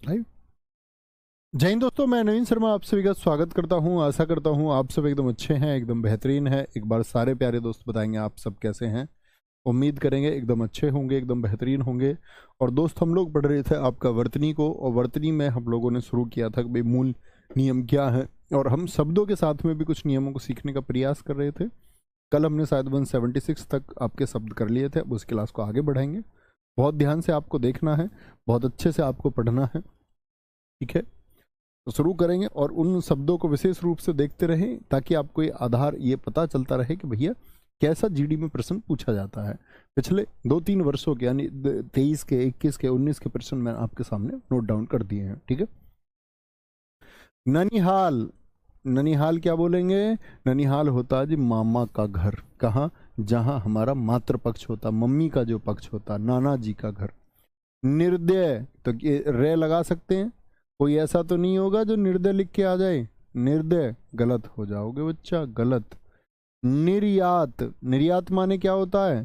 Live. जय हिंद दोस्तों, मैं नवीन शर्मा आप सभी का स्वागत करता हूं। आशा करता हूं आप सब एकदम अच्छे हैं, एकदम बेहतरीन है। एक बार सारे प्यारे दोस्त बताएंगे आप सब कैसे हैं। उम्मीद करेंगे एकदम अच्छे होंगे, एकदम बेहतरीन होंगे। और दोस्त, हम लोग पढ़ रहे थे आपका वर्तनी को, और वर्तनी में हम लोगों ने शुरू किया था कि भाई मूल नियम क्या है, और हम शब्दों के साथ में भी कुछ नियमों को सीखने का प्रयास कर रहे थे। कल हमने शायद 176 तक आपके शब्द कर लिए थे। अब उस क्लास को आगे बढ़ाएंगे। बहुत ध्यान से आपको देखना है, बहुत अच्छे से आपको पढ़ना है, ठीक है। तो शुरू करेंगे और उन शब्दों को विशेष रूप से देखते रहें ताकि आपको ये आधार ये पता चलता रहे कि भैया कैसा जीडी में प्रश्न पूछा जाता है। पिछले 2-3 वर्षों के यानी 23 के, 21 के, 19 के प्रश्न मैंने आपके सामने नोट डाउन कर दिए हैं, ठीक है। ननिहाल, ननिहाल क्या बोलेंगे? ननिहाल होता है जी मामा का घर। कहाँ? जहाँ हमारा मातृ पक्ष होता, मम्मी का जो पक्ष होता, नाना जी का घर। निर्दय, तो रे लगा सकते हैं। कोई ऐसा तो नहीं होगा जो निर्दय लिख के आ जाए। निर्दय गलत हो जाओगे बच्चा, गलत। निर्यात, निर्यात माने क्या होता है?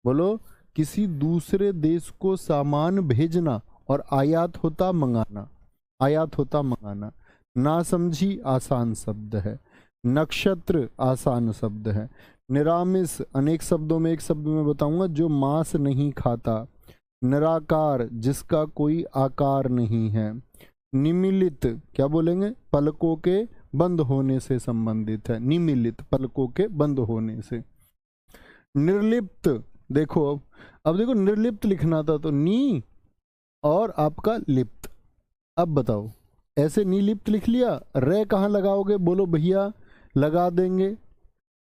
बोलो। किसी दूसरे देश को सामान भेजना, और आयात होता मंगाना। आयात होता मंगाना। ना समझी आसान शब्द है। नक्षत्र आसान शब्द है। निरामिष अनेक शब्दों में एक शब्द में बताऊंगा जो मांस नहीं खाता। निराकार जिसका कोई आकार नहीं है। निमिलित क्या बोलेंगे? पलकों के बंद होने से संबंधित है। निमिलित पलकों के बंद होने से। निर्लिप्त, देखो अब देखो निर्लिप्त लिखना था तो नी और आपका लिप्त। अब बताओ, ऐसे नीलिप्त लिख लिया, रे कहाँ लगाओगे? बोलो भैया, लगा देंगे।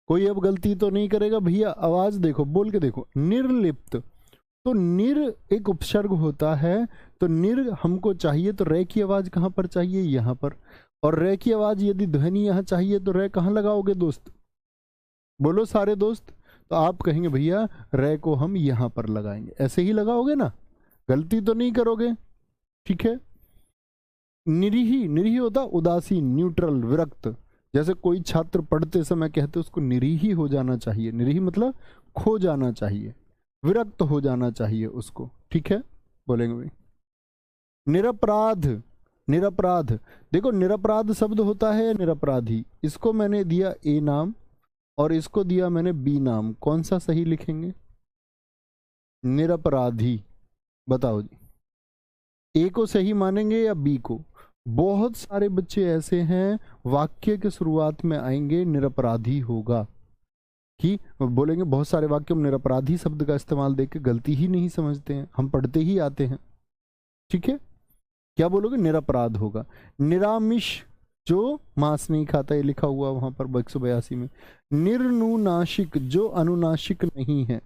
कोई अब गलती तो नहीं करेगा भैया? आवाज देखो, बोल के देखो। निर्लिप्त, तो निर एक उपसर्ग होता है, तो निर हमको चाहिए तो रे की आवाज कहां पर चाहिए? यहां पर। और रे की आवाज यदि ध्वनि यहां चाहिए तो रे कहां लगाओगे दोस्त? बोलो सारे दोस्त। तो आप कहेंगे भैया रे को हम यहां पर लगाएंगे। ऐसे ही लगाओगे ना, गलती तो नहीं करोगे, ठीक है। निरीही, निरीही होता उदासीन, न्यूट्रल, विरक्त। जैसे कोई छात्र पढ़ते समय कहते उसको निरीही हो जाना चाहिए। निरीही मतलब खो जाना चाहिए, विरक्त हो जाना चाहिए उसको, ठीक है। बोलेंगे भाई। निरपराध, निरपराध, देखो निरपराध शब्द होता है निरपराधी। इसको मैंने दिया ए नाम और इसको दिया मैंने बी नाम। कौन सा सही लिखेंगे? निरपराधी। बताओ जी, ए को सही मानेंगे या बी को? बहुत सारे बच्चे ऐसे हैं वाक्य के शुरुआत में आएंगे निरपराधी होगा, कि बोलेंगे बहुत सारे वाक्य में निरपराधी शब्द का इस्तेमाल देख के गलती ही नहीं समझते हैं, हम पढ़ते ही आते हैं, ठीक है। क्या बोलोगे? निरपराध होगा। निरामिष, जो मांस नहीं खाता, ये लिखा हुआ वहां पर 182 में। निर्नुनाशिक, जो अनुनाशिक नहीं है।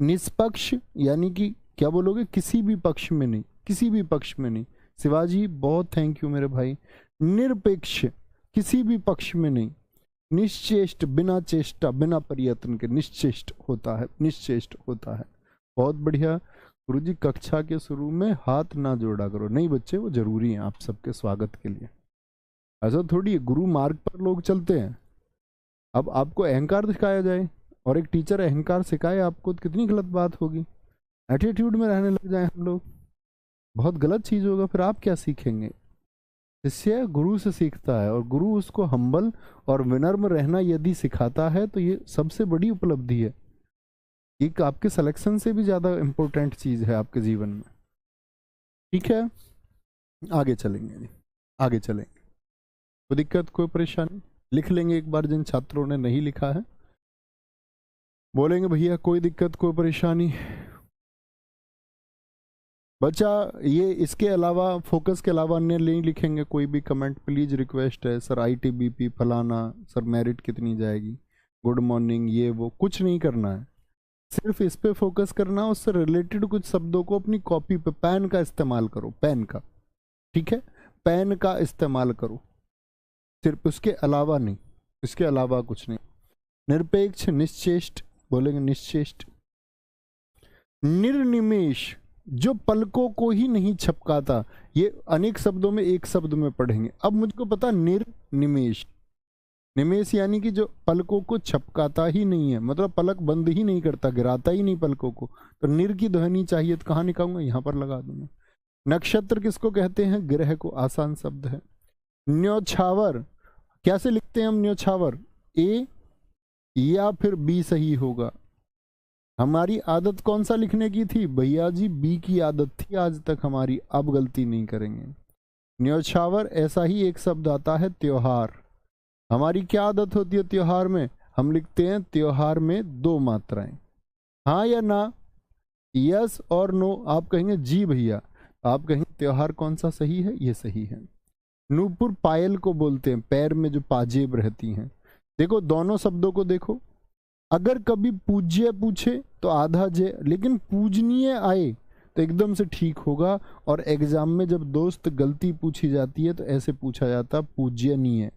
निष्पक्ष यानी कि क्या बोलोगे? किसी भी पक्ष में नहीं, किसी भी पक्ष में नहीं। शिवाजी बहुत थैंक यू मेरे भाई। निरपेक्ष, किसी भी पक्ष में नहीं। निश्चेष्ट, बिना चेष्टा, बिना प्रयत्न के निश्चेष्ट होता है, निश्चेष्ट होता है। बहुत बढ़िया। गुरुजी कक्षा के शुरू में हाथ ना जोड़ा करो। नहीं बच्चे, वो जरूरी है आप सबके स्वागत के लिए। ऐसा थोड़ी है, गुरु मार्ग पर लोग चलते हैं। अब आपको अहंकार दिखाया जाए और एक टीचर अहंकार सिखाए आपको, तो कितनी गलत बात होगी। एटीट्यूड में रहने लग जाए हम लोग, बहुत गलत चीज होगा। फिर आप क्या सीखेंगे? शिष्य गुरु से सीखता है, और गुरु उसको हम्बल और विनम्र रहना यदि सिखाता है तो ये सबसे बड़ी उपलब्धि है। एक आपके सिलेक्शन से भी ज्यादा इंपॉर्टेंट चीज है आपके जीवन में, ठीक है। आगे चलेंगे जी, आगे चलेंगे। कोई दिक्कत, कोई परेशानी? लिख लेंगे एक बार जिन छात्रों ने नहीं लिखा है। बोलेंगे भैया कोई दिक्कत, कोई परेशानी? बच्चा ये इसके अलावा, फोकस के अलावा अन्य नहीं लिखेंगे कोई भी कमेंट? प्लीज रिक्वेस्ट है सर। ITBP फलाना, सर मेरिट कितनी जाएगी, गुड मॉर्निंग, ये वो कुछ नहीं करना है। सिर्फ इस पे फोकस करना। उससे रिलेटेड कुछ शब्दों को अपनी कॉपी पे, पेन का इस्तेमाल करो, पेन का, ठीक है। पेन का इस्तेमाल करो, सिर्फ उसके अलावा नहीं, इसके अलावा कुछ नहीं। निरपेक्ष, निश्चेष्ट, बोलेंगे निश्चेष्ट। निर्निमेष, जो पलकों को ही नहीं छपकाता। ये अनेक शब्दों में एक शब्द में पढ़ेंगे। अब मुझको पता निर्निमेष, निमेष यानी कि जो पलकों को छपकाता ही नहीं है, मतलब पलक बंद ही नहीं करता, गिराता ही नहीं पलकों को। तो निर की ध्वनि चाहिए तो कहाँ निकालूंगा? यहाँ पर लगा दूंगा। नक्षत्र किसको कहते हैं? ग्रह को। आसान शब्द है। न्योछावर कैसे लिखते हैं हम? न्योछावर ए या फिर बी सही होगा? हमारी आदत कौन सा लिखने की थी भैया जी? बी की आदत थी आज तक हमारी, अब गलती नहीं करेंगे। न्योछावर ऐसा ही एक शब्द आता है त्योहार। हमारी क्या आदत होती है त्योहार में? हम लिखते हैं त्योहार में दो मात्राएं। हाँ या ना? यस और नो? आप कहेंगे जी भैया, आप कहेंगे त्योहार कौन सा सही है? ये सही है। नूपुर पायल को बोलते हैं, पैर में जो पाजेब रहती हैं। देखो दोनों शब्दों को देखो, अगर कभी पूज्य पूछे तो आधा जय, लेकिन पूजनीय आए तो एकदम से ठीक होगा। और एग्जाम में जब दोस्त गलती पूछी जाती है तो ऐसे पूछा जाता पूज्यनीय,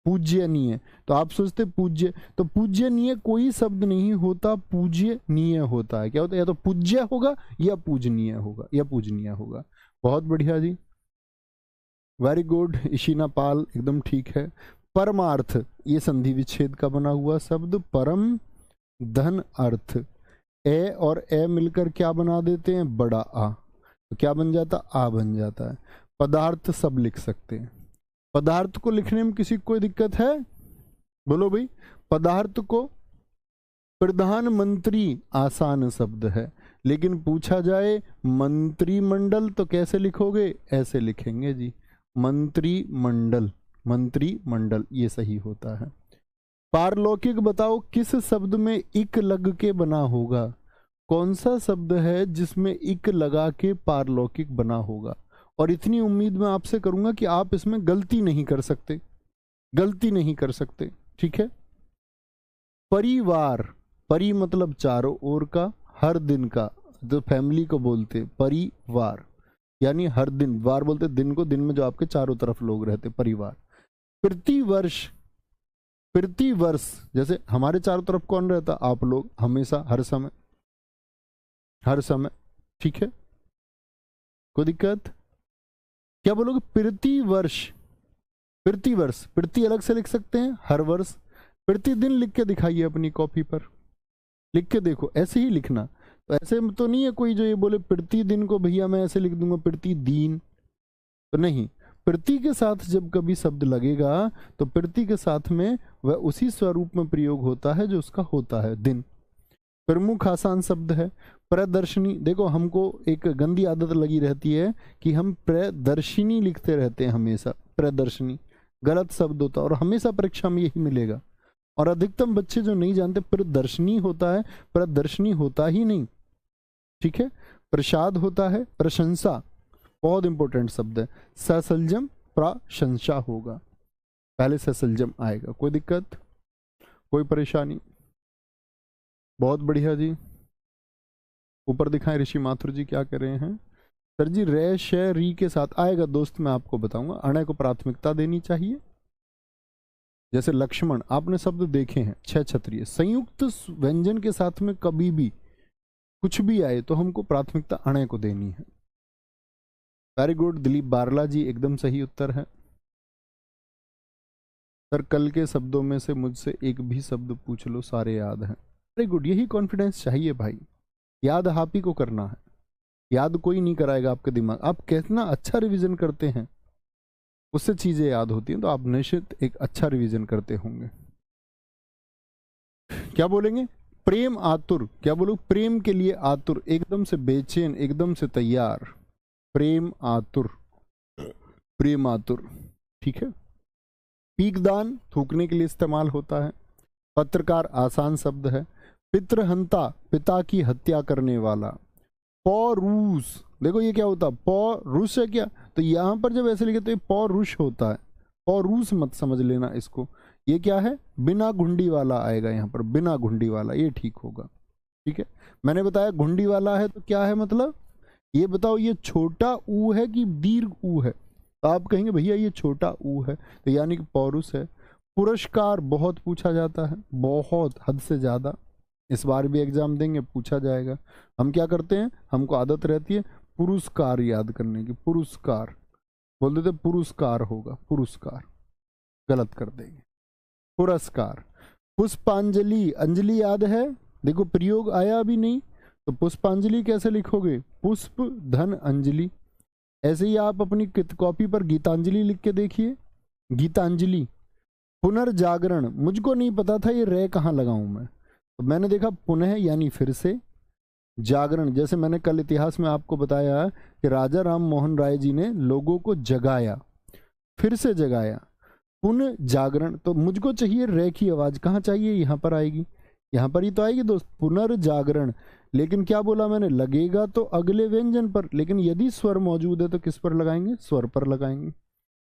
पूज्यनीय। तो आप सोचते पूज्य, तो पूज्यनीय कोई शब्द नहीं होता, पूज्यनीय होता है। क्या होता है? या तो पूज्य होगा या पूजनीय होगा, या पूजनीय होगा। बहुत बढ़िया जी, वेरी गुड। इशिना पाल एकदम ठीक है। परमार्थ ये संधि विच्छेद का बना हुआ शब्द। परम धन अर्थ, ए और ए मिलकर क्या बना देते हैं? बड़ा आ। तो क्या बन जाता? आ बन जाता है। पदार्थ सब लिख सकते हैं। पदार्थ को लिखने में किसी को कोई दिक्कत है? बोलो भाई। पदार्थ को प्रधानमंत्री आसान शब्द है, लेकिन पूछा जाए मंत्रिमंडल तो कैसे लिखोगे? ऐसे लिखेंगे जी, मंत्रिमंडल, मंत्रिमंडल ये सही होता है। पारलौकिक बताओ किस शब्द में इक लग के बना होगा? कौन सा शब्द है जिसमें इक लगा के पारलौकिक बना होगा? और इतनी उम्मीद मैं आपसे करूंगा कि आप इसमें गलती नहीं कर सकते, गलती नहीं कर सकते, ठीक है। परिवार, परि मतलब चारों ओर का, हर दिन का, तो फैमिली को बोलते परिवार, यानी हर दिन, वार बोलते दिन को, दिन में जो आपके चारों तरफ लोग रहते, परिवार। प्रतिवर्ष, प्रतिवर्ष जैसे हमारे चारों तरफ कौन रहता? आप लोग, हमेशा, हर समय, हर समय, ठीक है, कोई दिक्कत? क्या बोलोगे? प्रतिवर्ष, प्रतिवर्ष, प्रति अलग से लिख सकते हैं, हर वर्ष। प्रतिदिन लिख के दिखाइए अपनी कॉपी पर, लिख के देखो, ऐसे ही लिखना। तो ऐसे में तो नहीं है कोई जो ये बोले प्रतिदिन को भैया मैं ऐसे लिख दूंगा प्रतिदिन, तो नहीं। प्रति के साथ जब कभी शब्द लगेगा तो प्रति के साथ में वह उसी स्वरूप में प्रयोग होता है जो उसका होता है, दिन। प्रमुख आसान शब्द है। प्रदर्शनी, देखो हमको एक गंदी आदत लगी रहती है कि हम प्रदर्शनी लिखते रहते हैं हमेशा, प्रदर्शनी गलत शब्द होता है और हमेशा परीक्षा में यही मिलेगा। और अधिकतम बच्चे जो नहीं जानते प्रदर्शनी होता है, प्रदर्शनी होता ही नहीं, ठीक है। प्रसाद होता है, प्रशंसा, बहुत इंपॉर्टेंट शब्द है। ससलजम प्रशंसा होगा, पहले ससलजम आएगा। कोई दिक्कत, कोई परेशानी? बहुत बढ़िया जी। ऊपर दिखाएं ऋषि माथुर जी क्या कर रहे हैं? सर जी रे श री के साथ आएगा दोस्त, मैं आपको बताऊंगा। अणय को प्राथमिकता देनी चाहिए। जैसे लक्ष्मण, आपने शब्द देखे हैं, छह क्षत्रिय, संयुक्त व्यंजन के साथ में कभी भी कुछ भी आए तो हमको प्राथमिकता अणय को देनी है। वेरी गुड दिलीप बारला जी, एकदम सही उत्तर है। सर कल के शब्दों में से मुझसे एक भी शब्द पूछ लो, सारे याद हैं। वेरी गुड, यही कॉन्फिडेंस चाहिए भाई, याद आप ही को करना है, याद कोई नहीं कराएगा आपके दिमाग। आप कितना अच्छा रिवीजन करते हैं उससे चीजें याद होती हैं, तो आप निश्चित एक अच्छा रिवीजन करते होंगे। क्या बोलेंगे? प्रेम आतुर, क्या बोलो? प्रेम के लिए आतुर, एकदम से बेचैन, एकदम से तैयार, प्रेम आतुर, प्रेम आतुर, ठीक है। पीकदान थूकने के लिए इस्तेमाल होता है। पत्रकार आसान शब्द है। पितृहंता, पिता की हत्या करने वाला। पौरुष, देखो ये क्या होता है? पौरुष है क्या? तो यहां पर जब ऐसे लिखे तो ये पौरुष होता है, पौरुष मत समझ लेना इसको। ये क्या है? बिना घुंडी वाला आएगा यहाँ पर, बिना घुंडी वाला, ये ठीक होगा, ठीक है। मैंने बताया घुंडी वाला है तो क्या है मतलब? ये बताओ ये छोटा ऊ है कि दीर्घ ऊ है? तो आप कहेंगे भैया ये छोटा ऊ है, तो यानी कि पौरुष है। पुरस्कार बहुत पूछा जाता है, बहुत, हद से ज्यादा। इस बार भी एग्जाम देंगे, पूछा जाएगा। हम क्या करते हैं, हमको आदत रहती है पुरस्कार याद करने की, पुरस्कार बोल देते, पुरस्कार होगा, पुरस्कार, गलत कर देंगे। पुरस्कार। पुष्पांजलि, अंजलि याद है, देखो प्रयोग आया भी नहीं, तो पुष्पांजलि कैसे लिखोगे? पुष्प धन अंजलि, ऐसे ही आप अपनी कॉपी पर गीतांजलि लिख के देखिए, गीतांजलि। पुनर्जागरण, मुझको नहीं पता था ये रे कहाँ लगाऊं मैं, तो मैंने देखा पुनः यानी फिर से, जागरण जैसे मैंने कल इतिहास में आपको बताया कि राजा राम मोहन राय जी ने लोगों को जगाया, फिर से जगाया, पुनः जागरण। तो मुझको चाहिए रे की आवाज, कहाँ चाहिए, यहाँ पर आएगी, यहाँ पर ही तो आएगी दोस्त, पुनर्जागरण। लेकिन क्या बोला मैंने, लगेगा तो अगले व्यंजन पर, लेकिन यदि स्वर मौजूद है तो किस पर लगाएंगे, स्वर पर लगाएंगे।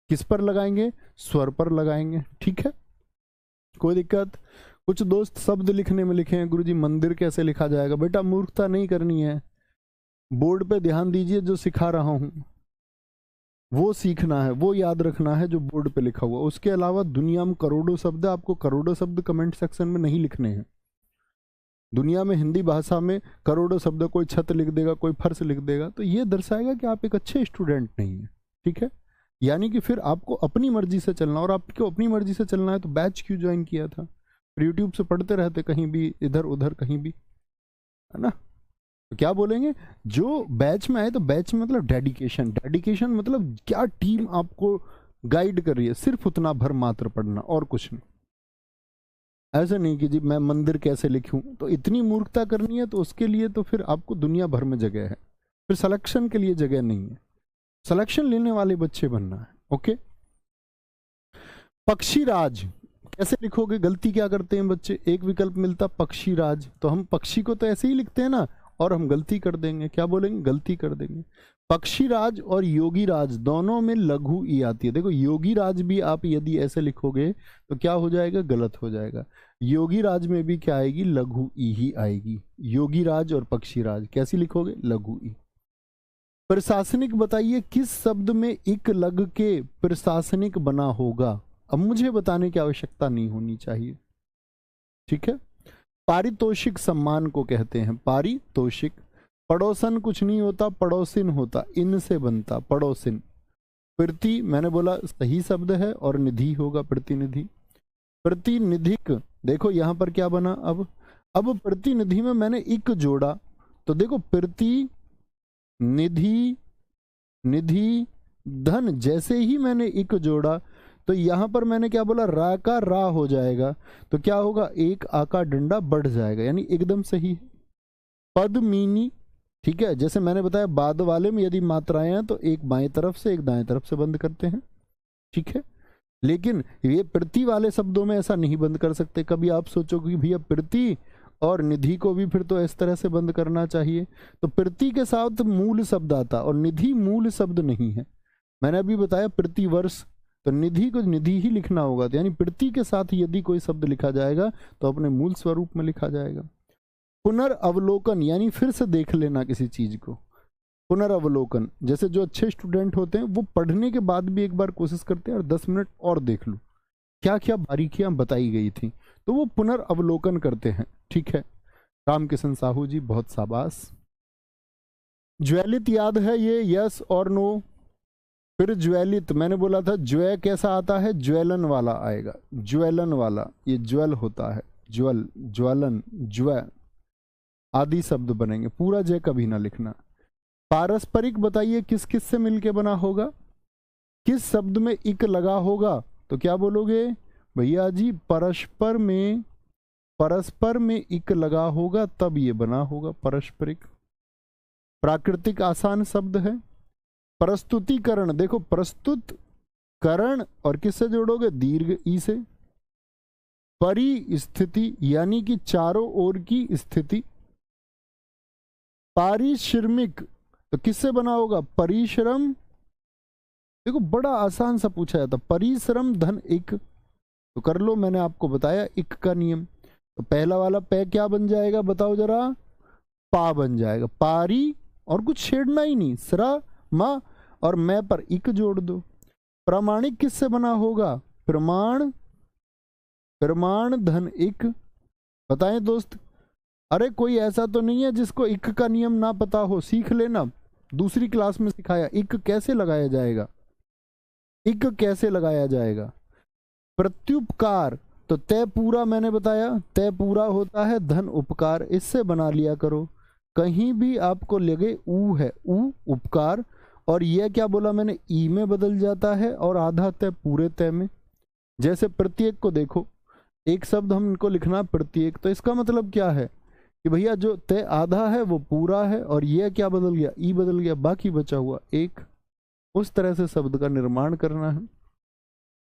किस पर लगाएंगे, स्वर पर लगाएंगे। ठीक है, कोई दिक्कत। कुछ दोस्त शब्द लिखने में लिखे हैं गुरुजी मंदिर कैसे लिखा जाएगा, बेटा मूर्खता नहीं करनी है, बोर्ड पे ध्यान दीजिए, जो सिखा रहा हूं वो सीखना है, वो याद रखना है जो बोर्ड पे लिखा हुआ। उसके अलावा दुनिया में करोड़ों शब्द, आपको करोड़ों शब्द कमेंट सेक्शन में नहीं लिखने हैं। दुनिया में हिंदी भाषा में करोड़ों शब्द, कोई छत लिख देगा, कोई फर्श लिख देगा, तो ये दर्शाएगा कि आप एक अच्छे स्टूडेंट नहीं है। ठीक है, यानी कि फिर आपको अपनी मर्जी से चलना, और आपको अपनी मर्जी से चलना है तो बैच क्यों ज्वाइन किया था, फिर यूट्यूब से पढ़ते रहते कहीं भी, इधर उधर कहीं भी, है ना। तो क्या बोलेंगे, जो बैच में आए तो बैच में मतलब डेडिकेशन, डेडिकेशन मतलब क्या टीम आपको गाइड कर रही है, सिर्फ उतना भर मात्र पढ़ना और कुछ नहीं। ऐसे नहीं कि जी मैं मंदिर कैसे लिखूं, तो इतनी मूर्खता करनी है तो उसके लिए तो फिर आपको दुनिया भर में जगह है, फिर सिलेक्शन के लिए जगह नहीं है, सिलेक्शन लेने वाले बच्चे बनना है। ओके, पक्षीराज कैसे लिखोगे, गलती क्या करते हैं बच्चे, एक विकल्प मिलता पक्षीराज, तो हम पक्षी को तो ऐसे ही लिखते हैं ना, और हम गलती कर देंगे, क्या बोलेंगे, गलती कर देंगे। पक्षीराज और योगी राज दोनों में लघु ई आती है। देखो योगी राज भी आप यदि ऐसे लिखोगे तो क्या हो जाएगा, गलत हो जाएगा। योगी राज में भी क्या आएगी, लघु ई ही आएगी। योगी राज और पक्षीराज कैसी लिखोगे, लघु ई। प्रशासनिक बताइए किस शब्द में इक लग के प्रशासनिक बना होगा, अब मुझे बताने की आवश्यकता नहीं होनी चाहिए। ठीक है, पारितोषिक सम्मान को कहते हैं पारितोषिक। पड़ोसन कुछ नहीं होता, पड़ोसिन होता, इन से बनता पड़ोसिन। प्रति मैंने बोला सही शब्द है, और निधि होगा प्रतिनिधि। प्रतिनिधिक, देखो यहां पर क्या बना, अब प्रतिनिधि में मैंने इक जोड़ा, तो देखो प्रति निधि निधि धन, जैसे ही मैंने इक जोड़ा तो यहां पर मैंने क्या बोला, रा का रा हो जाएगा, तो क्या होगा, एक आ का डंडा बढ़ जाएगा, यानी एकदम सही है। पद्मिनी, ठीक है, जैसे मैंने बताया बाद वाले में यदि मात्राएं हैं तो एक बाएं तरफ से एक दाएं तरफ से बंद करते हैं। ठीक है, लेकिन ये प्रति वाले शब्दों में ऐसा नहीं बंद कर सकते। कभी आप सोचोगे कि भैया प्रति और निधि को भी फिर तो इस तरह से बंद करना चाहिए, तो प्रति के साथ मूल शब्द आता और निधि मूल शब्द नहीं है। मैंने अभी बताया प्रति वर्ष, तो निधि को निधि ही लिखना होगा, तो यानी प्रति के साथ यदि कोई शब्द लिखा जाएगा तो अपने मूल स्वरूप में लिखा जाएगा। पुनर्अवलोकन यानी फिर से देख लेना किसी चीज को, पुनर्अवलोकन, जैसे जो अच्छे स्टूडेंट होते हैं वो पढ़ने के बाद भी एक बार कोशिश करते हैं और 10 मिनट और देख लूं क्या क्या बारीकियां बताई गई थी, तो वो पुनर्अवलोकन करते हैं। ठीक है, रामकिशन साहू जी बहुत शाबाश। ज्वलित याद है ये, यस और नो। फिर ज्वलित मैंने बोला था, ज्वय कैसा आता है, ज्वलन वाला आएगा, ज्वलन वाला, ये ज्वल होता है, ज्वल, ज्वलन, ज्वय आदि शब्द बनेंगे, पूरा जय कभी ना लिखना। पारस्परिक बताइए किस किस से मिलके बना होगा, किस शब्द में इक लगा होगा, तो क्या बोलोगे भैया जी, परस्पर में इक लगा होगा तब ये बना होगा पारस्परिक। प्राकृतिक आसान शब्द है। प्रस्तुतिकरण, देखो प्रस्तुत करण और किससे जोड़ोगे, दीर्घ ई से। परिस्थिति यानी कि चारों ओर की स्थिति। पारिश्रमिक तो किससे बना होगा, परिश्रम, देखो बड़ा आसान सा पूछा जाता, परिश्रम धन इक, तो कर लो, मैंने आपको बताया इक का नियम। तो पहला वाला पै क्या बन जाएगा बताओ जरा, पा बन जाएगा, पारी, और कुछ छेड़ना ही नहीं, सरा मा और मैं पर इक जोड़ दो। प्रामाणिक किससे बना होगा, प्रमाण, प्रमाण धन इक। बताएं दोस्त, अरे कोई ऐसा तो नहीं है जिसको इक का नियम ना पता हो, सीख लेना, दूसरी क्लास में सिखाया इक कैसे लगाया जाएगा, इक कैसे लगाया जाएगा। प्रत्युपकार, तो तय पूरा मैंने बताया, तय पूरा होता है धन उपकार, इससे बना लिया करो। कहीं भी आपको लगे ऊ है, ऊ उपकार, और यह क्या बोला मैंने, ई में बदल जाता है और आधा तय पूरे तय में। जैसे प्रत्येक को देखो, एक शब्द हम इनको लिखना प्रत्येक, तो इसका मतलब क्या है कि भैया जो तय आधा है वो पूरा है, और यह क्या बदल गया, ई बदल गया, बाकी बचा हुआ एक। उस तरह से शब्द का निर्माण करना है।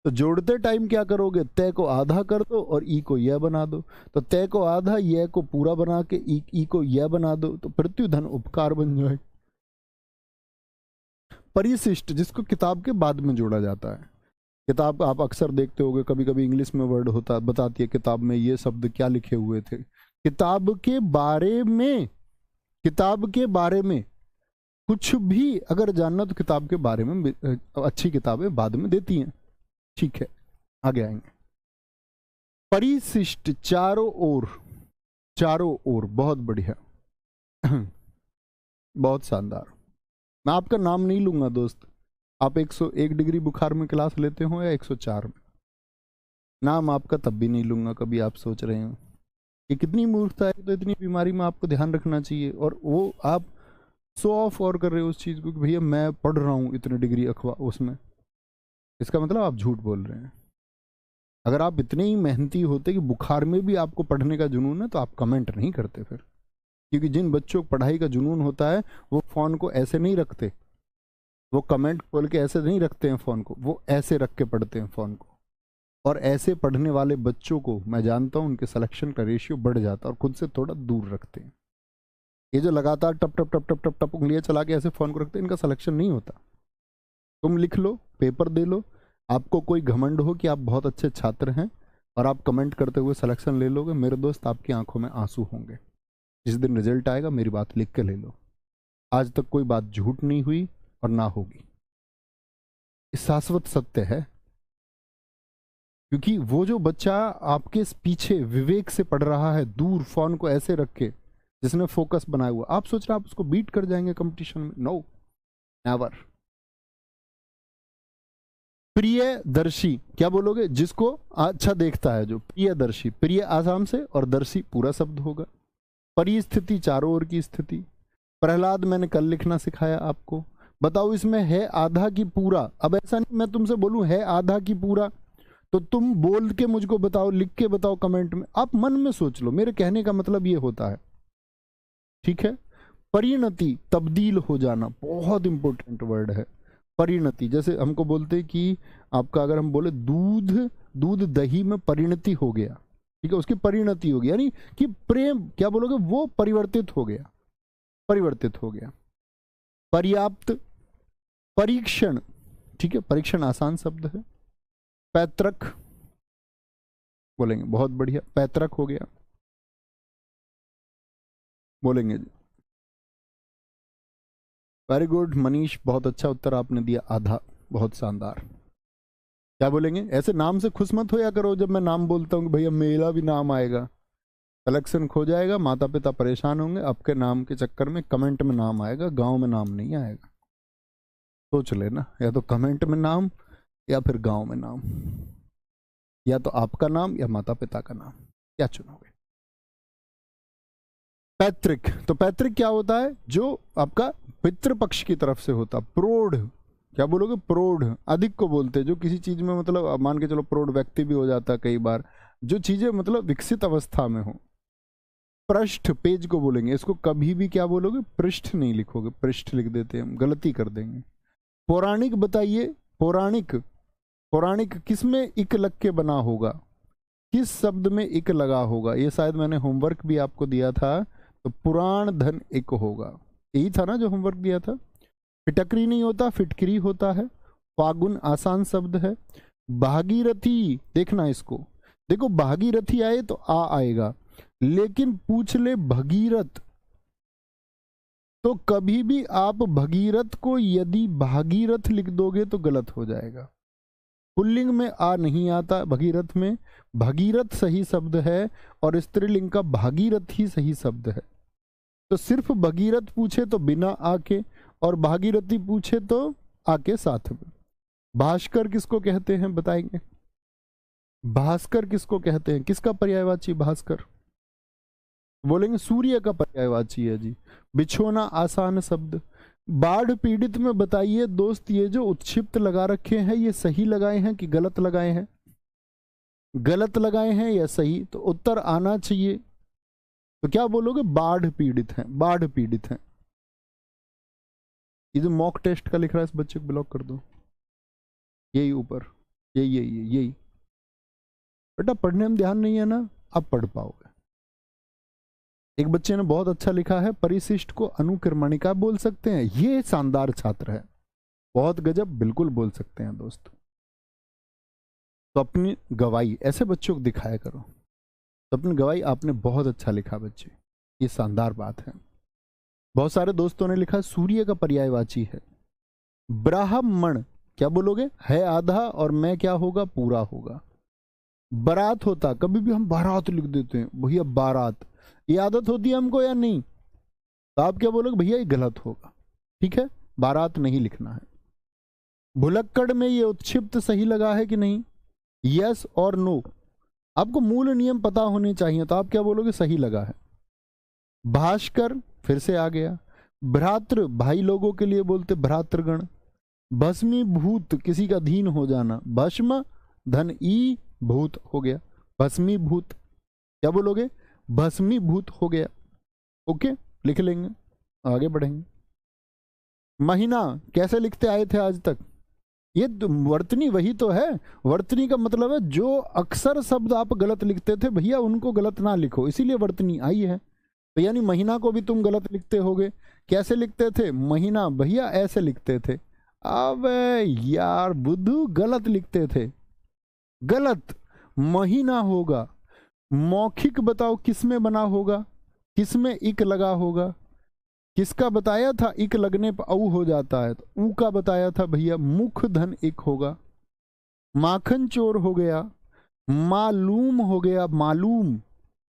तो जोड़ते टाइम क्या करोगे, तय को आधा कर दो और ई को यह बना दो। तो तय को आधा, यह को पूरा बना के ई को यह बना दो, तो प्रत्युधन उपकार बन जाए। परिशिष्ट, जिसको किताब के बाद में जोड़ा जाता है। किताब आप अक्सर देखते होगे, कभी कभी इंग्लिश में वर्ड होता बताती है किताब में ये शब्द क्या लिखे हुए थे। किताब के बारे में, किताब के बारे में कुछ भी अगर जानना तो किताब के बारे में अच्छी किताबें बाद में देती हैं। ठीक है, आगे आएंगे। परिशिष्ट, चारों ओर, चारों ओर, बहुत बढ़िया बहुत शानदार। मैं आपका नाम नहीं लूंगा दोस्त, आप 101 डिग्री बुखार में क्लास लेते हो या 104 में, नाम आपका तब भी नहीं लूंगा कभी। आप सोच रहे हो कि कितनी मूर्खता है, तो इतनी बीमारी में आपको ध्यान रखना चाहिए, और वो आप शो ऑफ और कर रहे हो उस चीज़ को कि भैया मैं पढ़ रहा हूँ इतने डिग्री उसमें। इसका मतलब आप झूठ बोल रहे हैं। अगर आप इतने ही मेहनती होते कि बुखार में भी आपको पढ़ने का जुनून है, तो आप कमेंट नहीं करते फिर। क्योंकि जिन बच्चों को पढ़ाई का जुनून होता है वो फ़ोन को ऐसे नहीं रखते, वो कमेंट खोल के ऐसे नहीं रखते हैं फ़ोन को, वो ऐसे रख के पढ़ते हैं फ़ोन को। और ऐसे पढ़ने वाले बच्चों को मैं जानता हूँ, उनके सिलेक्शन का रेशियो बढ़ जाता है और खुद से थोड़ा दूर रखते हैं। ये जो लगातार टप टप टप टप टप टप उंगलियां चला के ऐसे फ़ोन को रखते हैं, इनका सिलेक्शन नहीं होता। तुम लिख लो, पेपर दे लो, आपको कोई घमंड हो कि आप बहुत अच्छे छात्र हैं और आप कमेंट करते हुए सिलेक्शन ले लोगे, मेरे दोस्त आपकी आंखों में आंसू होंगे। जिस दिन रिजल्ट आएगा मेरी बात लिख के ले लो। आज तक कोई बात झूठ नहीं हुई और ना होगी, ये शाश्वत सत्य है। क्योंकि वो जो बच्चा आपके पीछे विवेक से पढ़ रहा है, दूर फोन को ऐसे रख के, जिसने फोकस बनाया हुआ, आप सोच रहे हैं आप उसको बीट कर जाएंगे कंपटीशन में? No, never. प्रियदर्शी, क्या बोलोगे, जिसको अच्छा देखता है, जो प्रियदर्शी, प्रिय आसाम से और दर्शी पूरा शब्द होगा। परिस्थिति, चारों ओर की स्थिति। प्रहलाद मैंने कल लिखना सिखाया आपको। बताओ इसमें है आधा की पूरा। अब ऐसा नहीं मैं तुमसे बोलूं है आधा की पूरा तो तुम बोल के मुझको बताओ, लिख के बताओ कमेंट में, आप मन में सोच लो। मेरे कहने का मतलब ये होता है, ठीक है। परिणति, तब्दील हो जाना, बहुत इंपॉर्टेंट वर्ड है परिणति। जैसे हमको बोलते हैं कि आपका अगर हम बोले दूध दही में परिणति हो गया, ठीक है, उसकी परिणति हो गई, यानी कि प्रेम, क्या बोलोगे, वो परिवर्तित हो गया, परिवर्तित हो गया। पर्याप्त, परीक्षण, ठीक है, परीक्षण आसान शब्द है। पैतृक बोलेंगे, बहुत बढ़िया, पैतृक हो गया, बोलेंगे जी। वेरी गुड मनीष, बहुत अच्छा उत्तर आपने दिया, आधा, बहुत शानदार। क्या बोलेंगे, ऐसे नाम से खुश मत होया करो जब मैं नाम बोलता हूँ कि भैया मेरा भी नाम आएगा, कलेक्शन खो जाएगा, माता पिता परेशान होंगे, आपके नाम के चक्कर में कमेंट में नाम आएगा, गांव में नाम नहीं आएगा। सोच लेना, या तो कमेंट में नाम या फिर गांव में नाम, या तो आपका नाम या माता पिता का नाम, क्या चुनोगे? पैतृक, तो पैतृक क्या होता है, जो आपका पितृपक्ष की तरफ से होता। प्रौढ़, क्या बोलोगे, प्रौढ़, अधिक को बोलते हैं जो किसी चीज में, मतलब मान के चलो प्रौढ़ व्यक्ति भी हो जाता है कई बार, जो चीजें मतलब विकसित अवस्था में हो। पृष्ठ, पेज को बोलेंगे, इसको कभी भी क्या बोलोगे, पृष्ठ नहीं लिखोगे, पृष्ठ लिख देते हैं हम, गलती कर देंगे। पौराणिक, बताइए पौराणिक, पौराणिक किसमें इक लग के बना होगा, किस शब्द में इक लगा होगा? ये शायद मैंने होमवर्क भी आपको दिया था, तो पुराण धन इक होगा, यही था ना जो होमवर्क दिया था। फिटकरी नहीं होता, फिटकरी होता है। फागुन आसान शब्द है। भागीरथी, देखना इसको, देखो भागीरथी आए तो आ आएगा, लेकिन पूछ ले भगीरथ, तो कभी भी आप भगीरथ को यदि भागीरथ लिख दोगे तो गलत हो जाएगा। पुल्लिंग में आ नहीं आता, भगीरथ में भगीरथ सही शब्द है और स्त्रीलिंग का भागीरथ ही सही शब्द है। तो सिर्फ भगीरथ पूछे तो बिना आके, और भागीरथी पूछे तो आके साथ में। भास्कर किसको कहते हैं बताएंगे? भास्कर किसको कहते हैं, किसका पर्यायवाची भास्कर? बोलेंगे सूर्य का पर्यायवाची है जी। बिछोना आसान शब्द, बाढ़ पीड़ित में बताइए दोस्त, ये जो उत्क्षिप्त लगा रखे हैं ये सही लगाए हैं कि गलत लगाए हैं? गलत लगाए हैं या सही? तो उत्तर आना चाहिए। तो क्या बोलोगे? बाढ़ पीड़ित हैं, बाढ़ पीड़ित हैं। ये जो मॉक टेस्ट का लिख रहा है इस बच्चे को ब्लॉक कर दो। यही ऊपर, यही बेटा, पढ़ने में ध्यान नहीं है ना, अब पढ़ पाओगे। एक बच्चे ने बहुत अच्छा लिखा है, परिशिष्ट को अनुक्रमणिका बोल सकते हैं। ये शानदार छात्र है, बहुत गजब, बिल्कुल बोल सकते हैं दोस्त। तो अपनी गवाही ऐसे बच्चों को दिखाया करो। तो अपनी गवाही आपने बहुत अच्छा लिखा बच्चे, ये शानदार बात है। बहुत सारे दोस्तों ने लिखा सूर्य का पर्यायवाची है। ब्राह्मण क्या बोलोगे? है आधा और मैं क्या होगा? पूरा होगा। बारात होता, कभी भी हम बारात लिख देते हैं भैया, बारात, ये आदत होती है हमको या नहीं? तो आप क्या बोलोगे? भैया ये गलत होगा, ठीक है, बारात नहीं लिखना है। भुलक्कड़ में ये उत्क्षिप्त सही लगा है कि नहीं? यस और नो। आपको मूल नियम पता होने चाहिए, तो आप क्या बोलोगे? सही लगा है। भास्कर फिर से आ गया। भ्रातृ भाई लोगों के लिए बोलते भ्रातृगण। भस्मीभूत किसी का धीन हो जाना, भस्म धन ई भूत हो गया, भस्मीभूत। क्या बोलोगे? भस्मीभूत हो गया। ओके, लिख लेंगे, आगे बढ़ेंगे। महीना कैसे लिखते आए थे आज तक? ये वर्तनी वही तो है। वर्तनी का मतलब है जो अक्सर शब्द आप गलत लिखते थे भैया उनको गलत ना लिखो, इसीलिए वर्तनी आई है। तो यानी महीना को भी तुम गलत लिखते होगे। कैसे लिखते थे? महीना भैया ऐसे लिखते थे। अब यार बुद्धू, गलत लिखते थे, गलत। महीना होगा। मौखिक बताओ किस में बना होगा, किस में इक लगा होगा? किसका बताया था? इक लगने पर औ हो जाता है, तो ऊ का बताया था भैया मुख धन इक होगा। माखन चोर हो गया। मालूम हो गया, मालूम,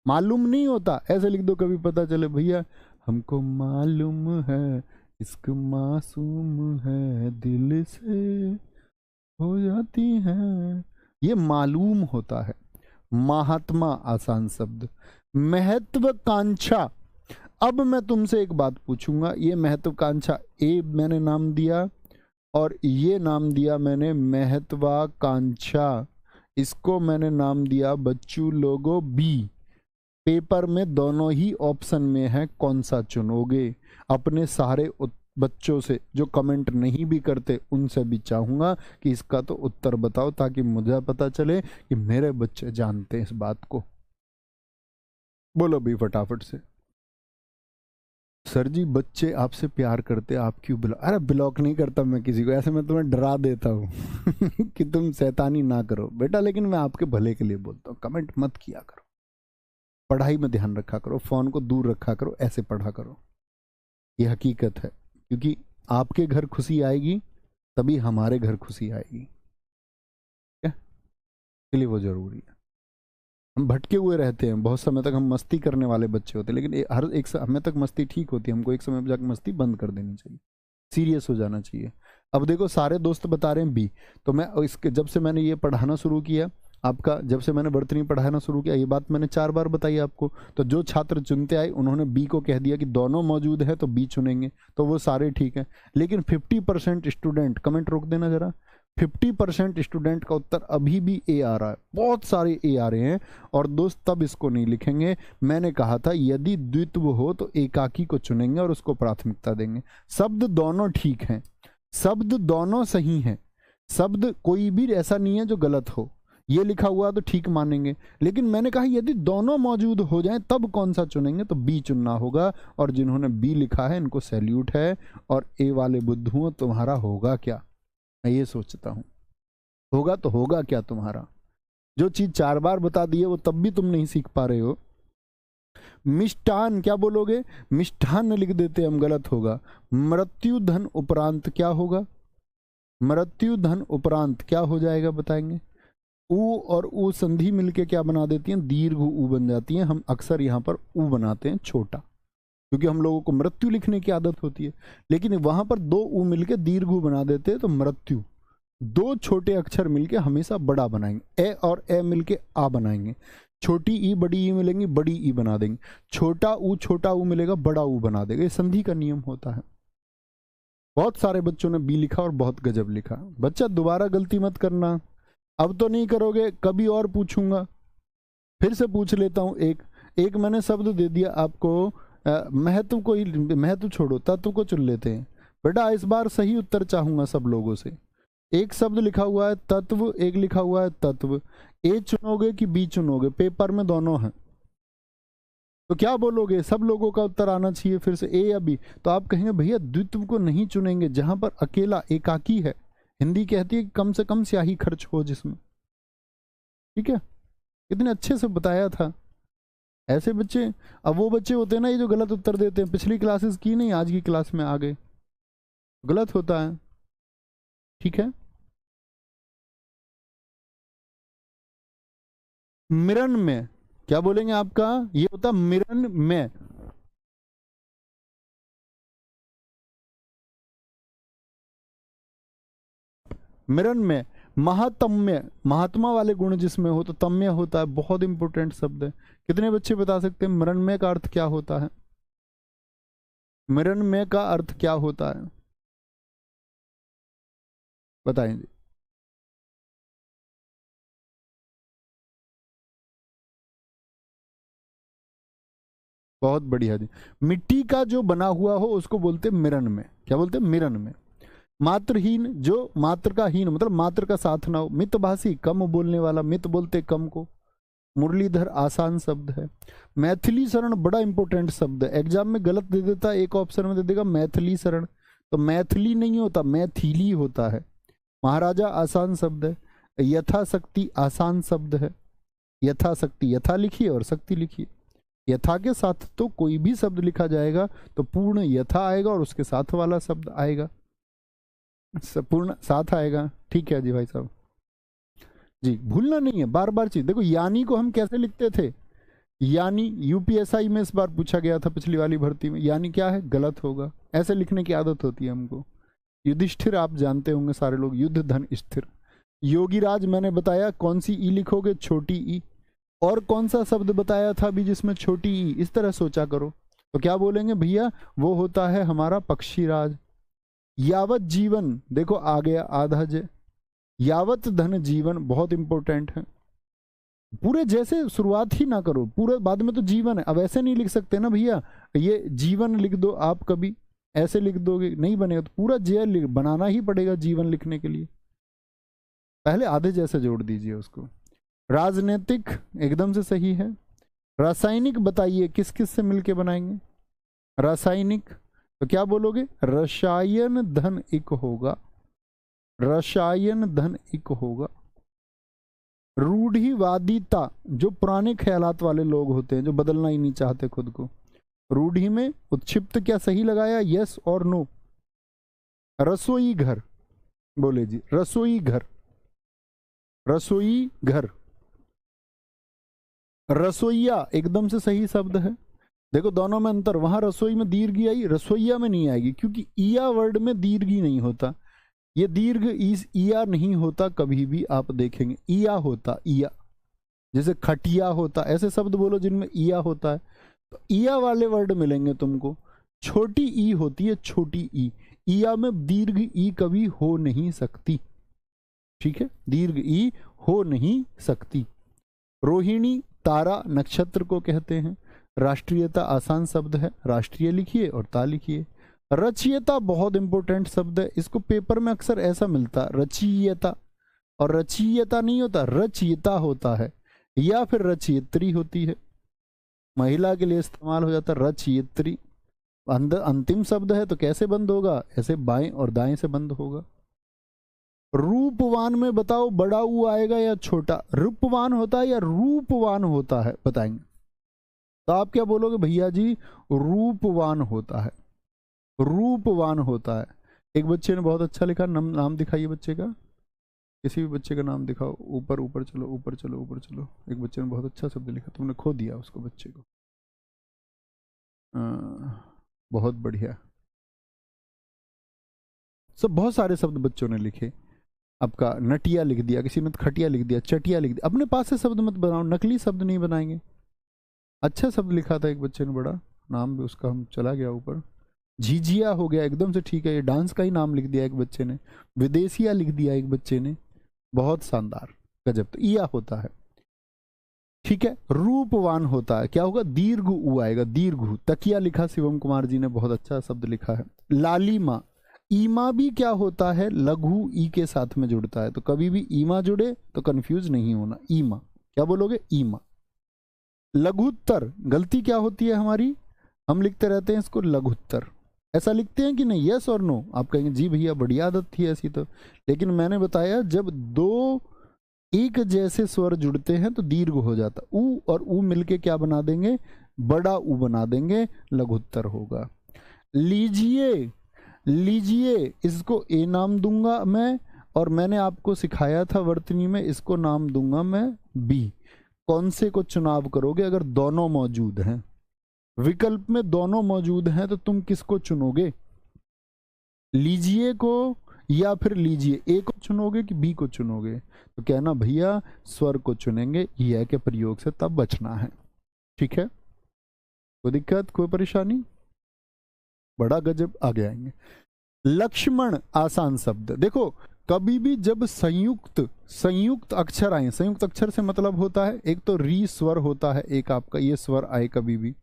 मालूम नहीं होता, ऐसे लिख दो कभी पता चले भैया हमको मालूम है इश्क मासूम है दिल से हो जाती है, ये मालूम होता है। महात्मा आसान शब्द। महत्वाकांक्षा, अब मैं तुमसे एक बात पूछूंगा, ये महत्वाकांक्षा ए मैंने नाम दिया और ये नाम दिया मैंने महत्वाकांक्षा, इसको मैंने नाम दिया बच्चों लोगों बी। पेपर में दोनों ही ऑप्शन में है, कौन सा चुनोगे? अपने सारे बच्चों से जो कमेंट नहीं भी करते उनसे भी चाहूंगा कि इसका तो उत्तर बताओ, ताकि मुझे पता चले कि मेरे बच्चे जानते हैं इस बात को। बोलो भी फटाफट से। सर जी बच्चे आपसे प्यार करते, आप क्यों ब्लॉक? अरे ब्लॉक नहीं करता मैं किसी को, ऐसे मैं तुम्हें डरा देता हूँ कि तुम शैतानी ना करो बेटा, लेकिन मैं आपके भले के लिए बोलता हूँ, कमेंट मत किया करो, पढ़ाई में ध्यान रखा करो, फोन को दूर रखा करो, ऐसे पढ़ा करो, ये हकीकत है। क्योंकि आपके घर खुशी आएगी तभी हमारे घर खुशी आएगी, क्या? इसलिए वो जरूरी है। हम भटके हुए रहते हैं, बहुत समय तक हम मस्ती करने वाले बच्चे होते हैं, लेकिन हर एक समय तक मस्ती ठीक होती है, हमको एक समय पर जाकर मस्ती बंद कर देनी चाहिए, सीरियस हो जाना चाहिए। अब देखो सारे दोस्त बता रहे हैं बी, तो मैं इसके जब से मैंने ये पढ़ाना शुरू किया, आपका जब से मैंने वर्तनी पढ़ाना शुरू किया, ये बात मैंने 4 बार बताई आपको, तो जो छात्र चुनते आए उन्होंने बी को कह दिया कि दोनों मौजूद है तो बी चुनेंगे, तो वो सारे ठीक है। लेकिन 50% स्टूडेंट, कमेंट रोक देना जरा, 50% स्टूडेंट का उत्तर अभी भी ए आ रहा है, बहुत सारे ए आ रहे हैं, और दोस्त तब इसको नहीं लिखेंगे। मैंने कहा था यदि द्वित्व हो तो एकाकी को चुनेंगे और उसको प्राथमिकता देंगे। शब्द दोनों ठीक हैं, शब्द दोनों सही हैं, शब्द कोई भी ऐसा नहीं है जो गलत हो, ये लिखा हुआ तो ठीक मानेंगे, लेकिन मैंने कहा यदि दोनों मौजूद हो जाएं तब कौन सा चुनेंगे, तो बी चुनना होगा। और जिन्होंने बी लिखा है इनको सैल्यूट है, और ए वाले बुद्धुओं तुम्हारा होगा क्या? मैं ये सोचता हूं, होगा तो होगा क्या तुम्हारा? जो चीज 4 बार बता दी है वो तब भी तुम नहीं सीख पा रहे हो। मिष्ठान क्या बोलोगे? मिष्ठान लिख देते हम, गलत होगा। मृत्यु धन उपरांत क्या होगा? मृत्यु धन उपरांत क्या हो जाएगा बताएंगे? ऊ और ऊ संधि मिलके क्या बना देती हैं? दीर्घ ऊ बन जाती हैं। हम अक्सर यहाँ पर ऊ बनाते हैं छोटा, क्योंकि हम लोगों को मृत्यु लिखने की आदत होती है, लेकिन वहां पर 2 ऊ मिलके दीर्घ ऊ बना देते हैं, तो मृत्यु। 2 छोटे अक्षर मिलके हमेशा बड़ा बनाएंगे, ए और ए मिलके आ बनाएंगे, छोटी ई बड़ी ई मिलेंगी, बड़ी ई बना देंगे, छोटा ऊ मिलेगा, बड़ा ऊ बना देगा, ये संधि का नियम होता है। बहुत सारे बच्चों ने बी लिखा और बहुत गजब लिखा। बच्चा दोबारा गलती मत करना, अब तो नहीं करोगे, कभी और पूछूंगा, फिर से पूछ लेता हूं। एक एक मैंने शब्द दे दिया आपको, महत्व को ही, महत्व छोड़ो, तत्व को चुन लेते हैं। बेटा इस बार सही उत्तर चाहूंगा सब लोगों से। एक शब्द लिखा हुआ है तत्व, एक लिखा हुआ है तत्व, ए चुनोगे कि बी चुनोगे? पेपर में दोनों हैं, तो क्या बोलोगे? सब लोगों का उत्तर आना चाहिए फिर से, ए या बी। तो आप कहेंगे भैया द्वित्व को नहीं चुनेंगे, जहां पर अकेला एकाकी है। हिंदी कहती है कि कम से कम स्याही खर्च हो जिसमें। ठीक है, कितने अच्छे से बताया था। ऐसे बच्चे, अब वो बच्चे होते हैं ना ये जो गलत उत्तर देते हैं, पिछली क्लासेस की नहीं आज की क्लास में आ गए, गलत होता है। ठीक है, मिरन में क्या बोलेंगे? आपका ये होता मिरन में। मिरन में महातम्य, महात्मा वाले गुण जिसमें हो तो तम्य होता है। बहुत इंपॉर्टेंट शब्द है। कितने बच्चे बता सकते हैं मृण्मय का अर्थ क्या होता है? मृण्मय का अर्थ क्या होता है बताएंगे? बहुत बढ़िया जी। मिट्टी का जो बना हुआ हो उसको बोलते हैं मिरन में। क्या बोलते हैं? मिरन में। मात्रहीन, जो मात्र का हीन मतलब मात्र का साथ ना हो। मितभाषी, कम बोलने वाला, मित बोलते कम को। मुरलीधर आसान शब्द है। मैथिली शरण बड़ा इंपॉर्टेंट शब्द है, एग्जाम में गलत दे देता, एक ऑप्शन में दे देगा मैथिली शरण, तो मैथिली नहीं होता, मैथिली होता है। महाराजा आसान शब्द है। यथाशक्ति आसान शब्द है। यथाशक्ति, यथा लिखिए और शक्ति लिखिए। यथा के साथ तो कोई भी शब्द लिखा जाएगा तो पूर्ण यथा आएगा और उसके साथ वाला शब्द आएगा, पूर्ण साथ आएगा। ठीक है जी भाई साहब जी, भूलना नहीं है बार बार चीज। देखो यानी को हम कैसे लिखते थे? यानी यूपीएसआई में इस बार पूछा गया था पिछली वाली भर्ती में, यानी क्या है? गलत होगा, ऐसे लिखने की आदत होती है हमको। युधिष्ठिर आप जानते होंगे सारे लोग, युद्ध धन स्थिर। योगीराज मैंने बताया, कौन सी ई लिखोगे? छोटी ई। और कौन सा शब्द बताया था अभी जिसमें छोटी ई? इस तरह सोचा करो। तो क्या बोलेंगे भैया? वो होता है हमारा पक्षीराज। यावत जीवन, देखो आ गया आधा जे। यावत धन जीवन बहुत इंपॉर्टेंट है। पूरे जैसे शुरुआत ही ना करो, पूरे बाद में तो जीवन है। अब ऐसे नहीं लिख सकते ना भैया, ये जीवन लिख दो आप, कभी ऐसे लिख दोगे नहीं बनेगा, तो पूरा जे बनाना ही पड़ेगा जीवन लिखने के लिए। पहले आधे जैसे जोड़ दीजिए उसको। राजनीतिक एकदम से सही है। रासायनिक बताइए किस किस से मिलके बनाएंगे रासायनिक? तो क्या बोलोगे? रसायन धन इक होगा, रसायन धन इक होगा। रूढ़िवादिता, जो पुराने ख्यालात वाले लोग होते हैं, जो बदलना ही नहीं चाहते खुद को। रूढ़ि में उत्क्षिप्त क्या सही लगाया? यस और नो? रसोई घर बोले जी, रसोई घर, रसोई घर। रसोईया एकदम से सही शब्द है। देखो दोनों में अंतर, वहां रसोई में दीर्घ आई, रसोईया में नहीं आएगी, क्योंकि ईया वर्ड में दीर्घ नहीं होता। ये दीर्घ ईया नहीं होता कभी भी, आप देखेंगे ईया होता, ईया। जैसे खटिया होता, ऐसे शब्द बोलो जिनमें ईया होता है, तो ईया वाले वर्ड मिलेंगे तुमको। छोटी ई होती है, छोटी ई। ईया में दीर्घ ई कभी हो नहीं सकती। ठीक है, दीर्घ ई हो नहीं सकती। रोहिणी, तारा नक्षत्र को कहते हैं। राष्ट्रीयता आसान शब्द है, राष्ट्रीय लिखिए और ता लिखिए। रचयिता बहुत इंपॉर्टेंट शब्द है, इसको पेपर में अक्सर ऐसा मिलता, रचयिता, और रचयिता नहीं होता, रचयिता होता है, या फिर रचयित्री होती है, महिला के लिए इस्तेमाल हो जाता रचयित्री। अंतिम शब्द है तो कैसे बंद होगा? ऐसे बाएं और दाएं से बंद होगा। रूपवान में बताओ, बड़ा ऊ आएगा या छोटा? रूपवान होता है या रूपवान होता है बताएंगे? तो आप क्या बोलोगे भैया जी? रूपवान होता है, रूपवान होता है। एक बच्चे ने बहुत अच्छा लिखा, नाम दिखाइए बच्चे का, किसी भी बच्चे का नाम दिखाओ। ऊपर ऊपर चलो, ऊपर चलो, ऊपर चलो। एक बच्चे ने बहुत अच्छा शब्द लिखा, तुमने खो दिया उसको, बच्चे को। बहुत बढ़िया, सब बहुत सारे शब्द बच्चों ने लिखे। आपका नटिया लिख दिया, किसी ने तो खटिया लिख दिया, चटिया लिख दिया। अपने पास से शब्द मत बनाओ, नकली शब्द नहीं बनाएंगे। अच्छा शब्द लिखा था एक बच्चे ने, बड़ा नाम भी उसका हम चला गया ऊपर, झिझिया हो गया, एकदम से ठीक है, ये डांस का ही नाम लिख दिया एक बच्चे ने। विदेशिया लिख दिया एक बच्चे ने, बहुत शानदार, गजब। तो ईया होता है, ठीक है। रूपवान होता है, क्या होगा, दीर्घ ऊ आएगा, दीर्घ। तकिया लिखा शिवम कुमार जी ने, बहुत अच्छा शब्द लिखा है। लालिमा, ईमा भी क्या होता है, लघु ई के साथ में जुड़ता है, तो कभी भी ईमा जुड़े तो कंफ्यूज नहीं होना, ईमा, क्या बोलोगे, ईमा। लघुत्तर, गलती क्या होती है हमारी, हम लिखते रहते हैं इसको लघुत्तर, ऐसा लिखते हैं कि नहीं, यस और नो। आप कहेंगे जी भैया बड़ी आदत थी ऐसी तो, लेकिन मैंने बताया जब दो एक जैसे स्वर जुड़ते हैं तो दीर्घ हो जाता, ऊ और ऊ मिलके क्या बना देंगे, बड़ा ऊ बना देंगे, लघुत्तर होगा। लीजिए, लीजिए, इसको ए नाम दूंगा मैं, और मैंने आपको सिखाया था वर्तनी में, इसको नाम दूंगा मैं बी। कौन से को चुनाव करोगे अगर दोनों मौजूद हैं, विकल्प में दोनों मौजूद हैं, तो तुम किसको चुनोगे, लीजिए को या फिर लीजिए, ए को चुनोगे कि बी को चुनोगे, तो कहना भैया स्वर को चुनेंगे, यह के प्रयोग से तब बचना है, ठीक है। कोई दिक्कत, कोई परेशानी, बड़ा गजब, आगे आएंगे। लक्ष्मण, आसान शब्द। देखो कभी भी जब संयुक्त अक्षर आए, संयुक्त अक्षर से मतलब होता है एक तो री स्वर होता है, एक आपका ये स्वर आए कभी भी,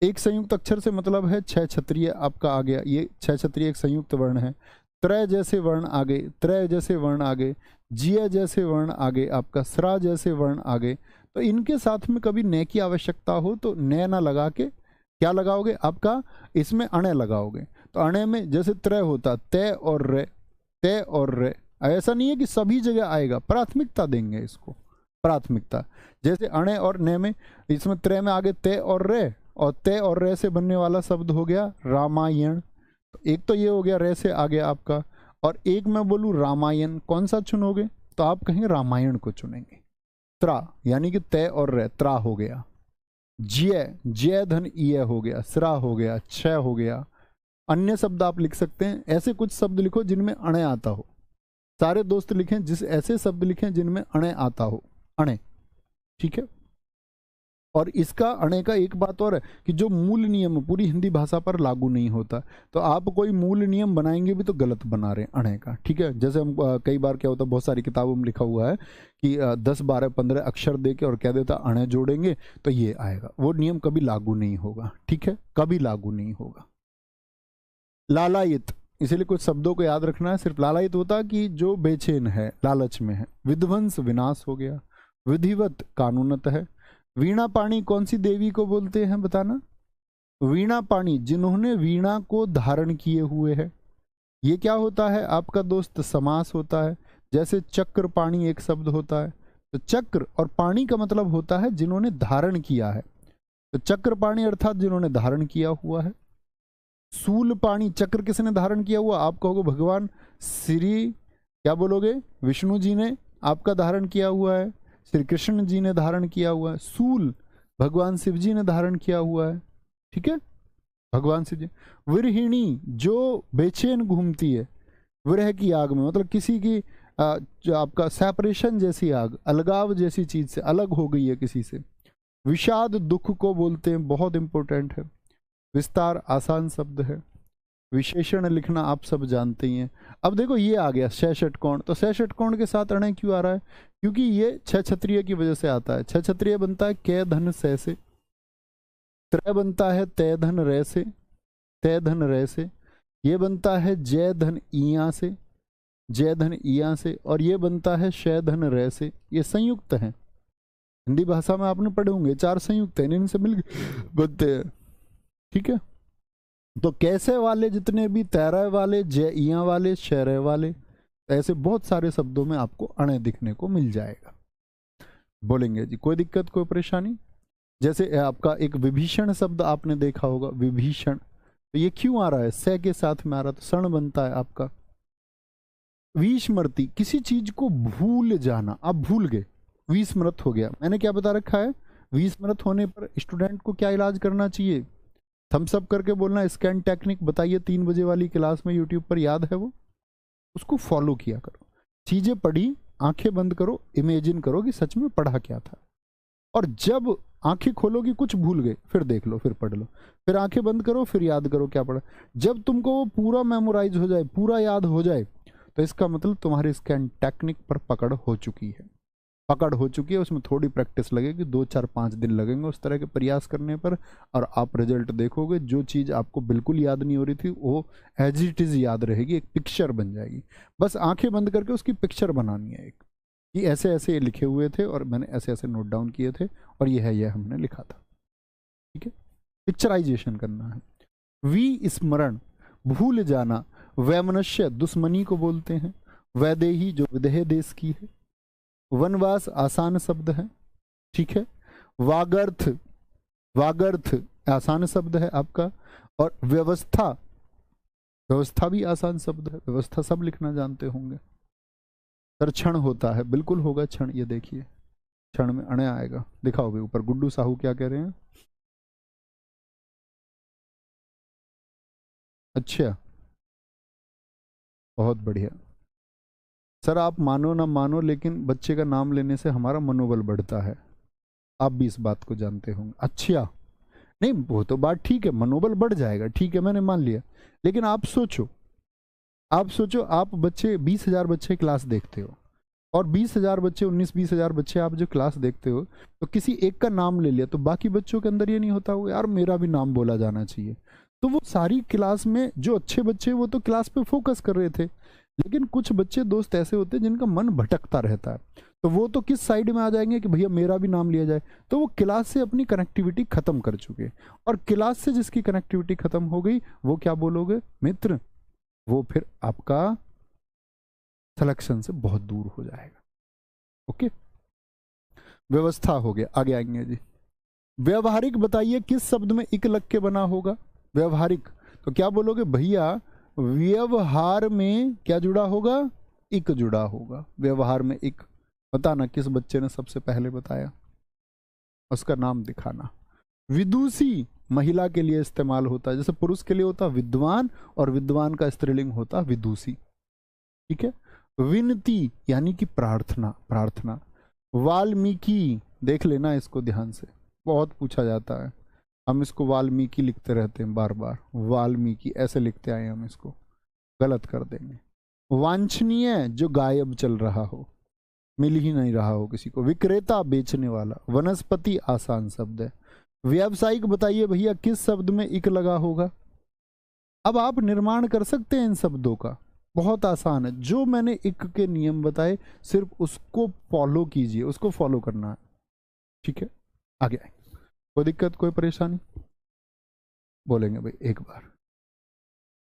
एक संयुक्त अक्षर से मतलब है छह छत्रीय आपका आ गया, ये छह छत्रीय एक संयुक्त वर्ण है। त्रय जैसे वर्ण आगे, त्रय जैसे वर्ण आगे, जिय जैसे वर्ण आगे, आपका स्रा जैसे वर्ण आगे, तो इनके साथ में कभी न की आवश्यकता हो तो न ना लगा के क्या लगाओगे, आपका इसमें अणे लगाओगे। तो अणे में जैसे त्रय होता, तय और रे, तय और रे, ऐसा नहीं है कि सभी जगह आएगा, प्राथमिकता देंगे इसको, प्राथमिकता। जैसे अणे और ने में, इसमें त्रय में आगे तय और रे, और तय और रे से बनने वाला शब्द हो गया रामायण। तो एक तो ये हो गया रे से आ गया आपका, और एक मैं बोलूँ रामायण, कौन सा चुनोगे, तो आप कहेंगे रामायण को चुनेंगे। त्रा यानी कि तय और रे, त्रा हो गया। जय, जय धन ईय हो गया, स्रा हो गया, क्षय हो गया। अन्य शब्द आप लिख सकते हैं, ऐसे कुछ शब्द लिखो जिनमें अणे आता हो, सारे दोस्त लिखें जिस ऐसे शब्द लिखें जिनमें अणे आता हो, अणे, ठीक है। और इसका अणे का एक बात और है कि जो मूल नियम पूरी हिंदी भाषा पर लागू नहीं होता, तो आप कोई मूल नियम बनाएंगे भी तो गलत बना रहे हैं अणे का, ठीक है। जैसे हम कई बार क्या होता है, बहुत सारी किताबों में लिखा हुआ है कि 10 12 15 अक्षर दे के और कह देता अणे जोड़ेंगे तो ये आएगा, वो नियम कभी लागू नहीं होगा, ठीक है, कभी लागू नहीं होगा। लालायित, इसीलिए कुछ शब्दों को याद रखना है, सिर्फ लालायित होता कि जो बेचैन है, लालच में है। विध्वंस, विनाश हो गया। विधिवत, कानूनत है। वीणा पाणी कौन सी देवी को बोलते हैं बताना, वीणा पाणी जिन्होंने वीणा को धारण किए हुए है। ये क्या होता है आपका दोस्त, समास होता है। जैसे चक्र पाणी एक शब्द होता है, तो चक्र और पाणी का मतलब होता है जिन्होंने धारण किया है, तो चक्र पाणी अर्थात जिन्होंने धारण किया हुआ है। सूल पाणी, चक्र किसने धारण किया हुआ, आप कहोगे भगवान श्री, क्या बोलोगे, विष्णु जी ने आपका धारण किया हुआ है, श्री कृष्ण जी ने धारण किया हुआ है। सूल भगवान शिव जी ने धारण किया हुआ है, ठीक है, भगवान शिव जी। विरहिणी, जो बेचैन घूमती है, विरह की आग में, मतलब किसी की जो आपका सेपरेशन जैसी आग, अलगाव जैसी चीज से अलग हो गई है किसी से। विषाद, दुख को बोलते हैं, बहुत इंपॉर्टेंट है। विस्तार, आसान शब्द है। विशेषण लिखना आप सब जानते ही हैं। अब देखो ये आ गया शय षटकोण, तो शय षटकोण के साथ अणे क्यों आ रहा है, क्योंकि ये छह छत्रीय की वजह से आता है। छह छत्रीय बनता है कै धन सै से, त्रय बनता है तय धन रे से, तय धन रे से, ये बनता है जय धन ईया से, जय धन ईया से, और ये बनता है शय धन रे से। ये संयुक्त हैं, हिंदी भाषा में आपने पढ़े होंगे, 4 संयुक्त हैं, इनसे मिल बनते हैं, ठीक है। तो कैसे वाले जितने भी तैरय वाले, जय वाले, शरय वाले, ऐसे बहुत सारे शब्दों में आपको अणे दिखने को मिल जाएगा। बोलेंगे जी, कोई दिक्कत, कोई परेशानी। जैसे आपका एक विभीषण शब्द आपने देखा होगा, विभीषण, तो ये क्यों आ रहा है, स के साथ में आ रहा, तो क्षण बनता है आपका। विस्मृति, किसी चीज को भूल जाना, आप भूल गए, विस्मृत हो गया। मैंने क्या बता रखा है, विस्मृत होने पर स्टूडेंट को क्या इलाज करना चाहिए, थम्स अप करके बोलना स्कैन टेक्निक बताइए 3 बजे वाली क्लास में यूट्यूब पर, याद है वो, उसको फॉलो किया करो। चीजें पढ़ी, आंखें बंद करो, इमेजिन करो कि सच में पढ़ा क्या था, और जब आंखें खोलोगी कुछ भूल गए, फिर देख लो, फिर पढ़ लो, फिर आंखें बंद करो, फिर याद करो क्या पढ़ा। जब तुमको वो पूरा मेमोराइज हो जाए, पूरा याद हो जाए, तो इसका मतलब तुम्हारी स्कैन टेक्निक पर पकड़ हो चुकी है। पकड़ हो चुकी है, उसमें थोड़ी प्रैक्टिस लगेगी, 2 4 5 दिन लगेंगे उस तरह के प्रयास करने पर, और आप रिजल्ट देखोगे। जो चीज़ आपको बिल्कुल याद नहीं हो रही थी वो एज इट इज़ याद रहेगी, एक पिक्चर बन जाएगी। बस आंखें बंद करके उसकी पिक्चर बनानी है एक, कि ऐसे ऐसे ये लिखे हुए थे और मैंने ऐसे ऐसे नोट डाउन किए थे और ये है, ये हमने लिखा था। ठीक है, पिक्चराइजेशन करना है। विस्मरण, भूल जाना। वैमनस्य, दुश्मनी को बोलते हैं। वैदेही, जो विदेह देश की है। वनवास, आसान शब्द है। ठीक है। वागर्थ, वागर्थ आसान शब्द है आपका। और व्यवस्था, व्यवस्था भी आसान शब्द है। व्यवस्था सब लिखना जानते होंगे। सर क्षण होता है, बिल्कुल होगा क्षण। ये देखिए क्षण में अणे आएगा, दिखाओ भी ऊपर। गुड्डू साहू क्या कह रहे हैं? अच्छा, बहुत बढ़िया। सर आप मानो ना मानो, लेकिन बच्चे का नाम लेने से हमारा मनोबल बढ़ता है। आप भी इस बात को जानते होंगे। अच्छा, नहीं वो तो बात ठीक है, मनोबल बढ़ जाएगा, ठीक है मैंने मान लिया। लेकिन आप सोचो, आप सोचो, आप बच्चे 20,000 बच्चे क्लास देखते हो, और 20,000 बच्चे, 19-20,000 बच्चे आप जो क्लास देखते हो, तो किसी एक का नाम ले लिया, तो बाकी बच्चों के अंदर ये नहीं होता हो यार मेरा भी नाम बोला जाना चाहिए। तो वो सारी क्लास में जो अच्छे बच्चे वो तो क्लास पे फोकस कर रहे थे, लेकिन कुछ बच्चे दोस्त ऐसे होते हैं जिनका मन भटकता रहता है, तो वो तो किस साइड में आ जाएंगे कि भैया मेरा भी नाम लिया जाए। तो वो क्लास से अपनी कनेक्टिविटी खत्म कर चुके, और क्लास से जिसकी कनेक्टिविटी खत्म हो गई वो क्या बोलोगे मित्र, वो फिर आपका सिलेक्शन से बहुत दूर हो जाएगा। ओके, व्यवस्था हो गया। आगे आएंगे जी। व्यवहारिक, बताइए किस शब्द में इक लग के बना होगा? व्यवहारिक, तो क्या बोलोगे भैया, व्यवहार में क्या जुड़ा होगा? इक जुड़ा होगा। व्यवहार में इक, बताना किस बच्चे ने सबसे पहले बताया, उसका नाम दिखाना। विदुषी, महिला के लिए इस्तेमाल होता है, जैसे पुरुष के लिए होता विद्वान, और विद्वान का स्त्रीलिंग होता विदुषी। ठीक है। विनती, यानी कि प्रार्थना, प्रार्थना। वाल्मीकि, देख लेना इसको ध्यान से, बहुत पूछा जाता है, हम इसको वाल्मीकि लिखते रहते हैं बार बार, वाल्मीकि ऐसे लिखते आए, हम इसको गलत कर देंगे। वांछनीय, जो गायब चल रहा हो, मिल ही नहीं रहा हो किसी को। विक्रेता, बेचने वाला। वनस्पति, आसान शब्द है। व्यावसायिक, बताइए भैया किस शब्द में इक लगा होगा? अब आप निर्माण कर सकते हैं इन शब्दों का, बहुत आसान है। जो मैंने इक के नियम बताए सिर्फ उसको फॉलो कीजिए, उसको फॉलो करना है। ठीक है, आगे आए। कोई दिक्कत, कोई परेशानी? बोलेंगे भाई एक बार,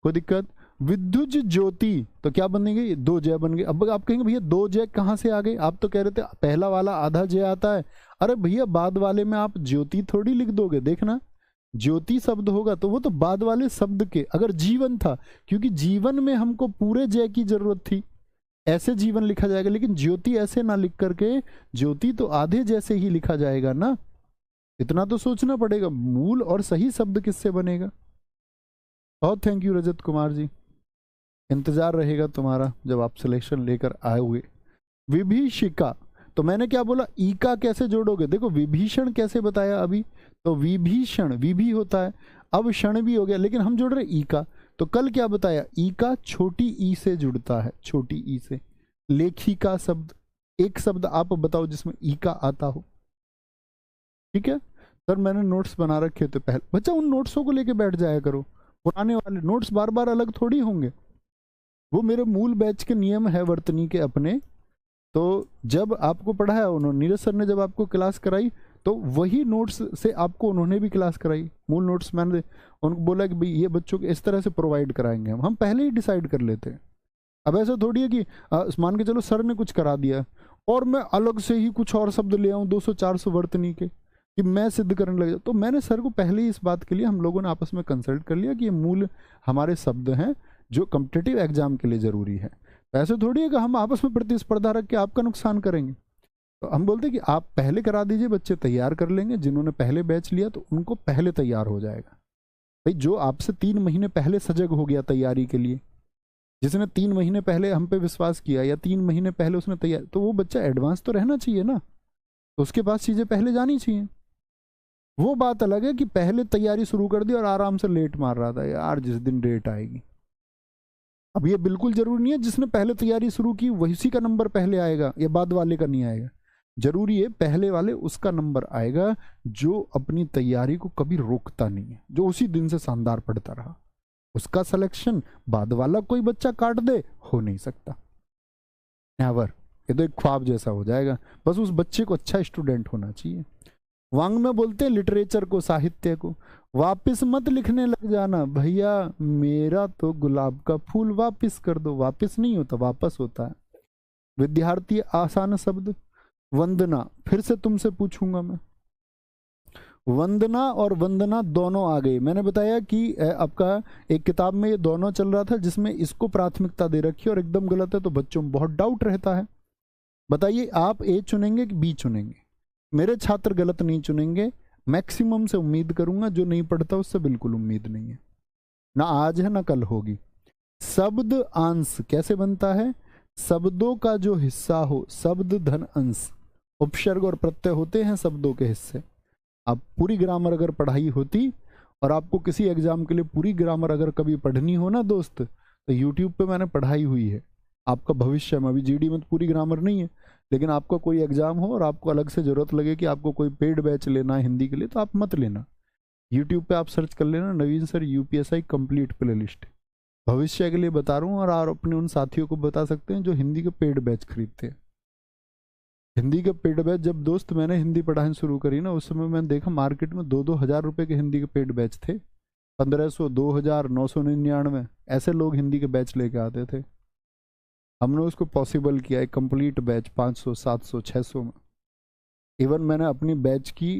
कोई दिक्कत? विद्युत ज्योति, तो क्या बनेगी? दो जय बन गए। अब आप कहेंगे भैया दो जय कहाँ से आ गए? आप तो कह रहे थे पहला वाला आधा जय आता है। अरे भैया बाद वाले में आप ज्योति थोड़ी लिख दोगे, देखना ज्योति शब्द होगा तो वो तो बाद वाले शब्द के, अगर जीवन था, क्योंकि जीवन में हमको पूरे जय की जरूरत थी, ऐसे जीवन लिखा जाएगा, लेकिन ज्योति ऐसे ना लिख करके ज्योति तो आधे जैसे ही लिखा जाएगा ना। इतना तो सोचना पड़ेगा, मूल और सही शब्द किससे बनेगा। बहुत थैंक यू रजत कुमार जी, इंतजार रहेगा तुम्हारा जब आप सिलेक्शन लेकर आए। विभीषिका, तो मैंने क्या बोला, ईका कैसे जोड़ोगे? देखो विभीषण कैसे बताया अभी, तो विभीषण, विभि होता है, अब क्षण भी हो गया, लेकिन हम जोड़ रहे ईका। तो कल क्या बताया, ईका छोटी ई से जुड़ता है, छोटी ई से। लेखिका शब्द, एक शब्द आप बताओ जिसमें ईका आता हो। ठीक है सर, मैंने नोट्स बना रखे थे पहले, बच्चा उन नोट्सों को लेके बैठ जाया करो, पुराने वाले नोट्स बार बार अलग थोड़ी होंगे, वो मेरे मूल बैच के नियम है वर्तनी के अपने। तो जब आपको पढ़ाया उन्होंने, नीरज सर ने जब आपको क्लास कराई, तो वही नोट्स से आपको उन्होंने भी क्लास कराई। मूल नोट्स मैंने उनको बोला कि भाई ये बच्चों को इस तरह से प्रोवाइड कराएंगे, हम पहले ही डिसाइड कर लेते हैं। अब ऐसा थोड़ी है कि मान के चलो सर ने कुछ करा दिया और मैं अलग से ही कुछ और शब्द ले आऊँ 200-400 वर्तनी के, कि मैं सिद्ध करने लग जाऊँ। तो मैंने सर को पहले ही इस बात के लिए हम लोगों ने आपस में कंसल्ट कर लिया कि ये मूल हमारे शब्द हैं जो कॉम्पिटिटिव एग्जाम के लिए ज़रूरी है। ऐसे थोड़ी है कि हम आपस में प्रतिस्पर्धा रख के आपका नुकसान करेंगे। तो हम बोलते हैं कि आप पहले करा दीजिए, बच्चे तैयार कर लेंगे, जिन्होंने पहले बैच लिया तो उनको पहले तैयार हो जाएगा। भाई जो आपसे 3 महीने पहले सजग हो गया तैयारी के लिए, जिसने 3 महीने पहले हम पे विश्वास किया या 3 महीने पहले उसने तैयार, तो वो बच्चा एडवांस तो रहना चाहिए ना। तो उसके पास चीजें पहले जानी चाहिए। वो बात अलग है कि पहले तैयारी शुरू कर दी और आराम से लेट मार रहा था यार जिस दिन डेट आएगी। अब ये बिल्कुल जरूरी नहीं है जिसने पहले तैयारी शुरू की वही उसी का नंबर पहले आएगा या बाद वाले का नहीं आएगा। जरूरी है पहले वाले उसका नंबर आएगा जो अपनी तैयारी को कभी रोकता नहीं है, जो उसी दिन से शानदार पढ़ता रहा। उसका सिलेक्शन बाद वाला कोई बच्चा काट दे हो नहीं सकता, नेवर। ये तो एक ख्वाब जैसा हो जाएगा। बस उस बच्चे को अच्छा स्टूडेंट होना चाहिए। वांग में बोलते लिटरेचर को, साहित्य को। वापिस मत लिखने लग जाना भैया, मेरा तो गुलाब का फूल वापिस कर दो। वापिस नहीं होता, वापस होता है। विद्यार्थी आसान शब्द। वंदना, फिर से तुमसे पूछूंगा मैं। वंदना और वंदना दोनों आ गई। मैंने बताया कि आपका एक किताब में ये दोनों चल रहा था जिसमें इसको प्राथमिकता दे रखी है और एकदम गलत है, तो बच्चों में बहुत डाउट रहता है। बताइए आप ए चुनेंगे कि बी चुनेंगे? मेरे छात्र गलत नहीं चुनेंगे, मैक्सिमम से उम्मीद करूंगा। जो नहीं पढ़ता उससे बिल्कुल उम्मीद नहीं है, ना आज है ना कल होगी। शब्द अंश कैसे बनता है? शब्दों का जो हिस्सा हो, शब्द धन अंश। उपसर्ग और प्रत्यय होते हैं शब्दों के हिस्से। आप पूरी ग्रामर अगर पढ़ाई होती और आपको किसी एग्जाम के लिए पूरी ग्रामर अगर कभी पढ़नी हो ना दोस्त, तो यूट्यूब पे मैंने पढ़ाई हुई है। आपका भविष्य में, अभी जीडी में तो पूरी ग्रामर नहीं है, लेकिन आपका कोई एग्जाम हो और आपको अलग से जरूरत लगे कि आपको कोई पेड बैच लेना है हिंदी के लिए, तो आप मत लेना। यूट्यूब पे आप सर्च कर लेना नवीन सर यूपीएसआई कंप्लीट प्लेलिस्ट। भविष्य के लिए बता रहा हूँ, और आप अपने उन साथियों को बता सकते हैं जो हिंदी के पेड बैच खरीदते हैं। हिंदी के पेड बैच जब दोस्त मैंने हिंदी पढ़ानी शुरू करी ना, उस समय मैंने देखा मार्केट में 2-2 हज़ार रुपए के हिंदी के पेड बैच थे। 1500, 2000, 999 ऐसे लोग हिंदी के बैच लेके आते थे। हमने उसको पॉसिबल किया एक कंप्लीट बैच 500, 700, 600 में। इवन मैंने अपनी बैच की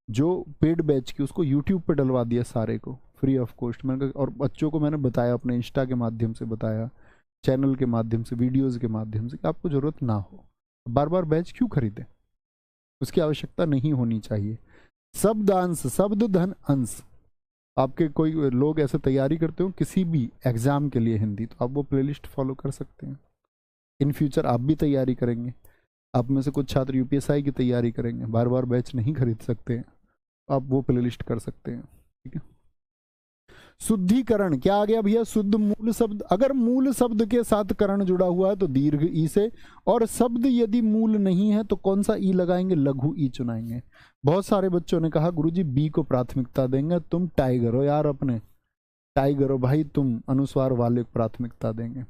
जो पेड बैच की उसको यूट्यूब पे डलवा दिया सारे को फ्री ऑफ कॉस्ट। मैंने और बच्चों को मैंने बताया, अपने इंस्टा के माध्यम से बताया, चैनल के माध्यम से, वीडियोज़ के माध्यम से कि आपको ज़रूरत ना हो, बार बार बैच क्यों खरीदें, उसकी आवश्यकता नहीं होनी चाहिए। शब्द अंश, शब्द धन अंश। आपके कोई लोग ऐसे तैयारी करते हो किसी भी एग्जाम के लिए हिंदी, तो आप वो प्लेलिस्ट फॉलो कर सकते हैं। इन फ्यूचर आप भी तैयारी करेंगे, आप में से कुछ छात्र यूपीएसआई की तैयारी करेंगे, बार बार बैच नहीं खरीद सकते हैं, आप वो प्लेलिस्ट कर सकते हैं। ठीक है। शुद्धिकरण क्या आ गया भैया? शुद्ध मूल शब्द। अगर मूल शब्द के साथ करण जुड़ा हुआ है तो दीर्घ ई से, और शब्द यदि मूल नहीं है तो कौन सा ई लगाएंगे? लघु ई चुनाएंगे। बहुत सारे बच्चों ने कहा गुरुजी बी को प्राथमिकता देंगे। तुम टाइगर हो यार, अपने टाइगर हो भाई, तुम अनुस्वार वाले को प्राथमिकता देंगे।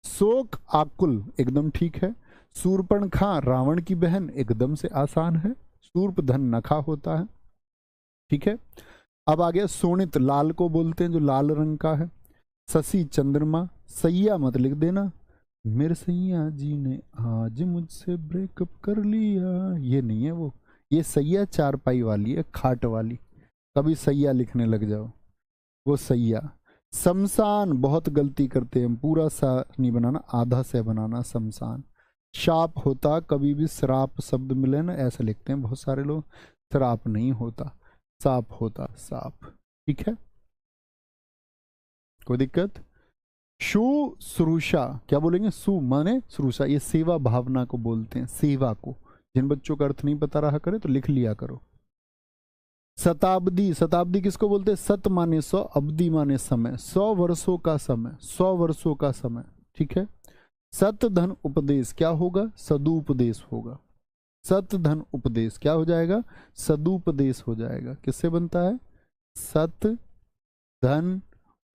शोक आकुल एकदम ठीक है। शूर्पणखा रावण की बहन एकदम से आसान है। शूर्पधन नखा होता है, ठीक है। अब आ गया शोणित, लाल को बोलते हैं जो लाल रंग का है। शशि चंद्रमा। सैया मत लिख देना, मेरे सैया जी ने आज मुझसे ब्रेकअप कर लिया, ये नहीं है वो। ये सैया चारपाई वाली है, खाट वाली। कभी सैया लिखने लग जाओ, वो सैया। शमशान बहुत गलती करते हैं, पूरा सा नहीं बनाना, आधा से बनाना शमशान। शाप होता, कभी भी श्राप शब्द मिले ना ऐसे लिखते हैं बहुत सारे लोग, श्राप नहीं होता, साप होता, साप। ठीक है, कोई दिक्कत? शुश्रूषा क्या बोलेंगे? सु माने श्रूषा, ये सेवा भावना को बोलते हैं, सेवा को। जिन बच्चों का अर्थ नहीं पता रहा करे तो लिख लिया करो। शताब्दी, शताब्दी किसको बोलते हैं? सत माने 100, अब्दी माने समय, 100 वर्षों का समय, 100 वर्षों का समय। ठीक है। सत धन उपदेश क्या होगा? सदुपदेश होगा। सत धन उपदेश क्या हो जाएगा? सदुपदेश हो जाएगा। किससे बनता है? सत धन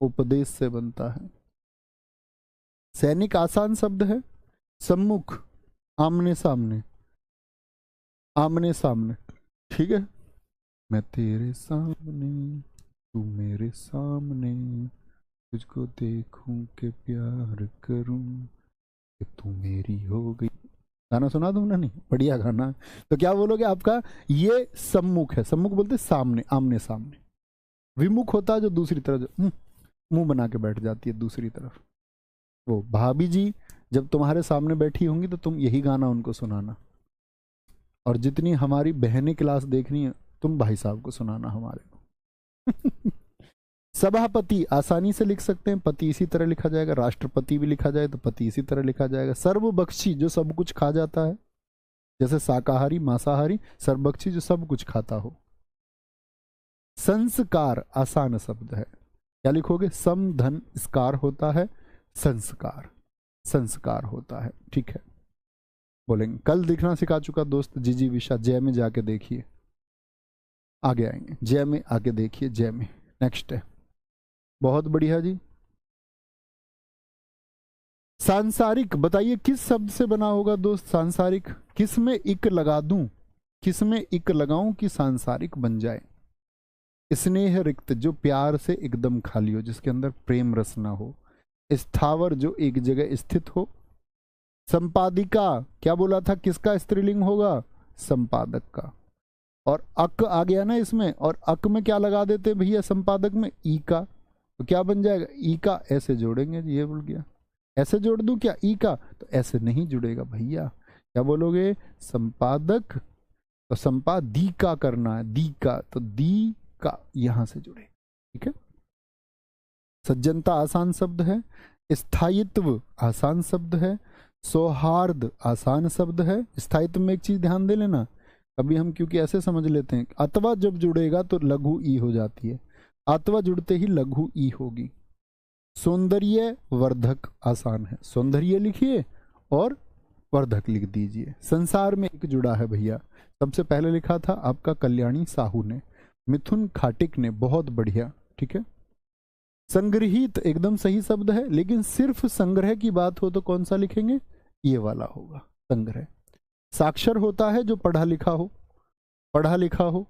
उपदेश से बनता है। सैनिक आसान शब्द है। सम्मुख आमने सामने, आमने सामने। ठीक है। मैं तेरे सामने, तू मेरे सामने, तुझको देखूं के प्यार करूं कि तू मेरी हो गई। गाना सुना तुमने? नहीं, बढ़िया गाना। तो क्या बोलोगे? आपका ये सम्मुख है। सम्मुख बोलते सामने, आमने सामने। विमुख होता है जो दूसरी तरफ, मुंह बना के बैठ जाती है दूसरी तरफ। वो भाभी जी जब तुम्हारे सामने बैठी होंगी तो तुम यही गाना उनको सुनाना, और जितनी हमारी बहनें क्लास देखनी है तुम भाई साहब को सुनाना हमारे को। सभापति आसानी से लिख सकते हैं, पति इसी तरह लिखा जाएगा। राष्ट्रपति भी लिखा जाए तो पति इसी तरह लिखा जाएगा। सर्वबख्शी जो सब कुछ खा जाता है, जैसे शाकाहारी, मांसाहारी, सर्वभक्षी, जो सब कुछ खाता हो। संस्कार आसान शब्द है, क्या लिखोगे? सम धन स्कार होता है, संस्कार, संस्कार होता है। ठीक है, बोलेंगे। कल दिखना सिखा चुका दोस्त जीजी विशा, जय में जाके देखिए, आगे आएंगे, जय में आके देखिए, जय में। नेक्स्ट है, बहुत बढ़िया जी। सांसारिक बताइए किस शब्द से बना होगा दोस्त? सांसारिक किस में इक लगा दूं, किस में इक लगाऊं कि सांसारिक बन जाए? स्नेह रिक्त, जो प्यार से एकदम खाली हो, जिसके अंदर प्रेम रस ना हो। स्थावर, जो एक जगह स्थित हो। संपादिका, क्या बोला था, किसका स्त्रीलिंग होगा? संपादक का। और अक आ गया ना इसमें, और अक में क्या लगा देते भैया संपादक में? ई का, तो क्या बन जाएगा? ई का ऐसे जोड़ेंगे, ये बोल गया। ऐसे जोड़ दूं क्या ई का? तो ऐसे नहीं जुड़ेगा भैया, क्या बोलोगे? संपादक, तो संपादी का करना है, दी का, तो दी का यहां से जुड़े। ठीक है। सज्जनता आसान शब्द है, स्थायित्व आसान शब्द है, सौहार्द आसान शब्द है। स्थायित्व में एक चीज ध्यान दे लेना, कभी हम क्योंकि ऐसे समझ लेते हैं अथवा जब जुड़ेगा तो लघु ई हो जाती है, अथवा जुड़ते ही लघु ई होगी। सौंदर्य वर्धक आसान है, सौंदर्य लिखिए और वर्धक लिख दीजिए। संसार में एक जुड़ा है भैया, सबसे पहले लिखा था आपका कल्याणी साहू ने, मिथुन खाटिक ने, बहुत बढ़िया। ठीक है। संग्रहित एकदम सही शब्द है, लेकिन सिर्फ संग्रह की बात हो तो कौन सा लिखेंगे? ये वाला होगा, संग्रह। साक्षर होता है जो पढ़ा लिखा हो, पढ़ा लिखा हो।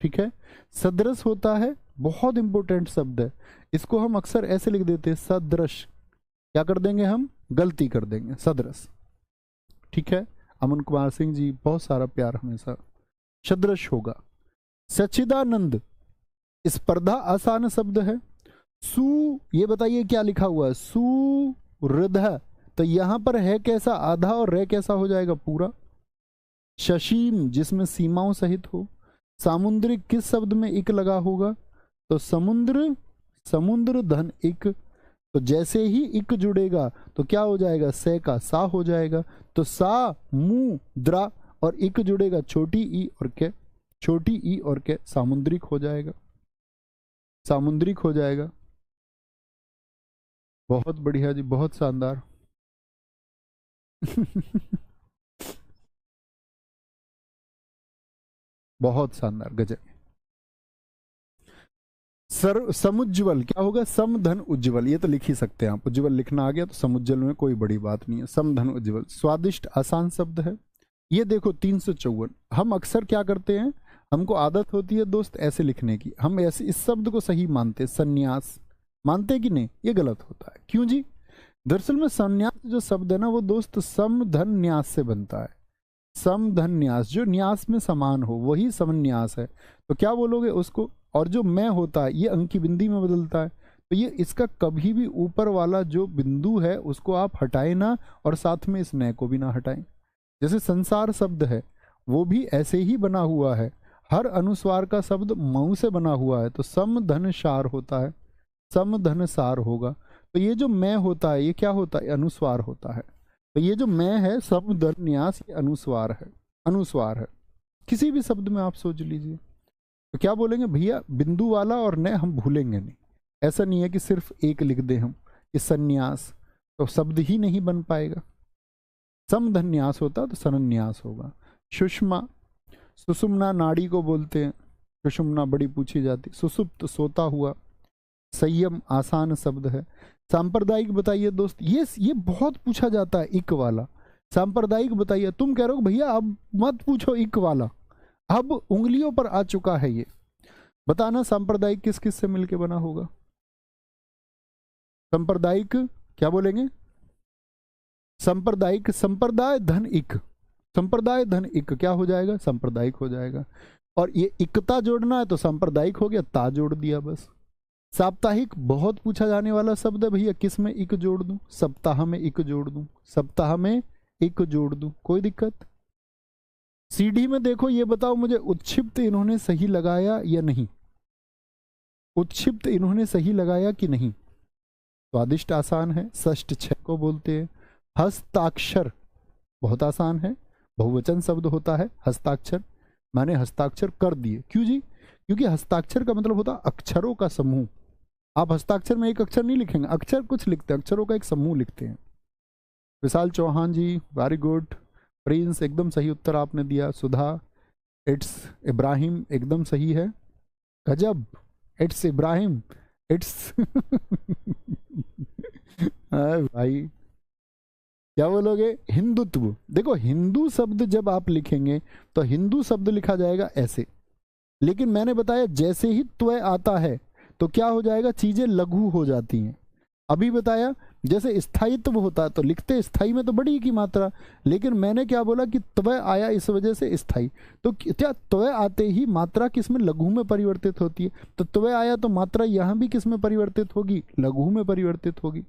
ठीक है। सदृश होता है, बहुत इंपॉर्टेंट शब्द है, इसको हम अक्सर ऐसे लिख देते हैं सदृश, क्या कर देंगे हम? गलती कर देंगे, सदृश। ठीक है। अमन कुमार सिंह जी, बहुत सारा प्यार हमेशा। सदृश होगा। सच्चिदानंद, स्पर्धा आसान शब्द है। सु, ये बताइए क्या लिखा हुआ है? सुहृद, तो यहां पर है कैसा? आधा, और रे कैसा हो जाएगा? पूरा। शशीम, जिसमें सीमाओं सहित हो। सामुद्रिक, किस शब्द में इक लगा होगा? तो समुद्र, समुद्र धन इक, तो जैसे ही इक जुड़ेगा तो क्या हो जाएगा? से का सा हो जाएगा, तो सा मु द्रा, और इक जुड़ेगा छोटी ई और के, छोटी ई और के, सामुद्रिक हो जाएगा, सामुद्रिक हो जाएगा। बहुत बढ़िया जी, बहुत शानदार। बहुत शानदार, गजब। समुज्ज्वल क्या होगा? समधन उज्ज्वल, ये तो लिख ही सकते हैं आप, उज्ज्वल लिखना आ गया तो समुज्ज्वल में कोई बड़ी बात नहीं है। समधन उज्ज्वल। स्वादिष्ट आसान शब्द है। ये देखो 354, हम अक्सर क्या करते हैं, हमको आदत होती है दोस्त ऐसे लिखने की, हम ऐसे इस शब्द को सही मानते, संन्यास मानते कि नहीं? ये गलत होता है। क्यों जी? दरअसल में संन्यास जो शब्द है ना वो दोस्त सम धन न्यास से बनता है। सम धन न्यास, जो न्यास में समान हो वही समन्यास है। तो क्या बोलोगे उसको? और जो मैं होता है ये अंकी बिंदी में बदलता है, तो ये इसका कभी भी ऊपर वाला जो बिंदु है उसको आप हटाए ना, और साथ में इस नय को भी ना हटाएं। जैसे संसार शब्द है वो भी ऐसे ही बना हुआ है, हर अनुस्वार का शब्द मऊ से बना हुआ है, तो सम धन सार होता है, सम धन सार होगा। तो ये जो मैं होता है ये क्या होता है? अनुस्वार होता है। तो ये जो मैं है सम धन न्यास, ये अनुस्वार है, अनुस्वार है। किसी भी शब्द में आप सोच लीजिए, तो क्या बोलेंगे भैया? बिंदु वाला और नय हम भूलेंगे नहीं। ऐसा नहीं है कि सिर्फ एक लिख दे हम, कि संन्यास, तो शब्द ही नहीं बन पाएगा। समधन्यास होता तो सनन्यास होगा। सुषमा, सुषुम्ना नाड़ी को बोलते हैं, सुषुम्ना बड़ी पूछी जाती। सुसुप्त, सोता हुआ। संयम आसान शब्द है। सांप्रदायिक बताइए दोस्त, ये बहुत पूछा जाता है इक वाला। सांप्रदायिक बताइए, तुम कह रहे हो भैया अब मत पूछो इक वाला, अब उंगलियों पर आ चुका है ये। बताना सांप्रदायिक किस किस से मिलके बना होगा? सांप्रदायिक क्या बोलेंगे? सांप्रदायिक, संप्रदाय धन इक, संप्रदाय धन इक क्या हो जाएगा? सांप्रदायिक हो जाएगा। और ये इकता जोड़ना है तो सांप्रदायिक हो गया, ता जोड़ दिया बस। साप्ताहिक बहुत पूछा जाने वाला शब्द है भैया, किस में इक जोड़ दूं? सप्ताह में इक जोड़ दूं, सप्ताह में इक जोड़ दूं, कोई दिक्कत? सीढ़ी में देखो, ये बताओ मुझे उत्क्षिप्त इन्होंने सही लगाया या नहीं? उत्क्षिप्त इन्होंने सही लगाया कि नहीं? स्वादिष्ट आसान है, षष्ठ 6 को बोलते हैं। हस्ताक्षर बहुत आसान है, बहुवचन शब्द होता है हस्ताक्षर। मैंने हस्ताक्षर कर दिए, क्यों जी? क्योंकि हस्ताक्षर का मतलब होता है अक्षरों का समूह। आप हस्ताक्षर में एक अक्षर नहीं लिखेंगे, अक्षर कुछ लिखते हैं, अक्षरों का एक समूह लिखते हैं। विशाल चौहान जी वेरी गुड। प्रिंस एकदम सही उत्तर आपने दिया। सुधा इट्स इब्राहिम एकदम सही है। गजब, इट्स इब्राहिम, इट्स भाई क्या बोलोगे? हिंदुत्व। देखो हिंदू शब्द जब आप लिखेंगे तो हिंदू शब्द लिखा जाएगा ऐसे, लेकिन मैंने बताया जैसे ही त्वय आता है तो क्या हो जाएगा, चीजें लघु हो जाती हैं। अभी बताया जैसे स्थायित्व होता है तो लिखते स्थाई में तो बड़ी की मात्रा, लेकिन मैंने क्या बोला कि त्वय आया इस वजह से स्थाई। तो क्या त्वय आते ही मात्रा किस में, लघु में परिवर्तित होती है? तो त्वय आया तो मात्रा यहां भी किस में परिवर्तित होगी, लघु में परिवर्तित होगी।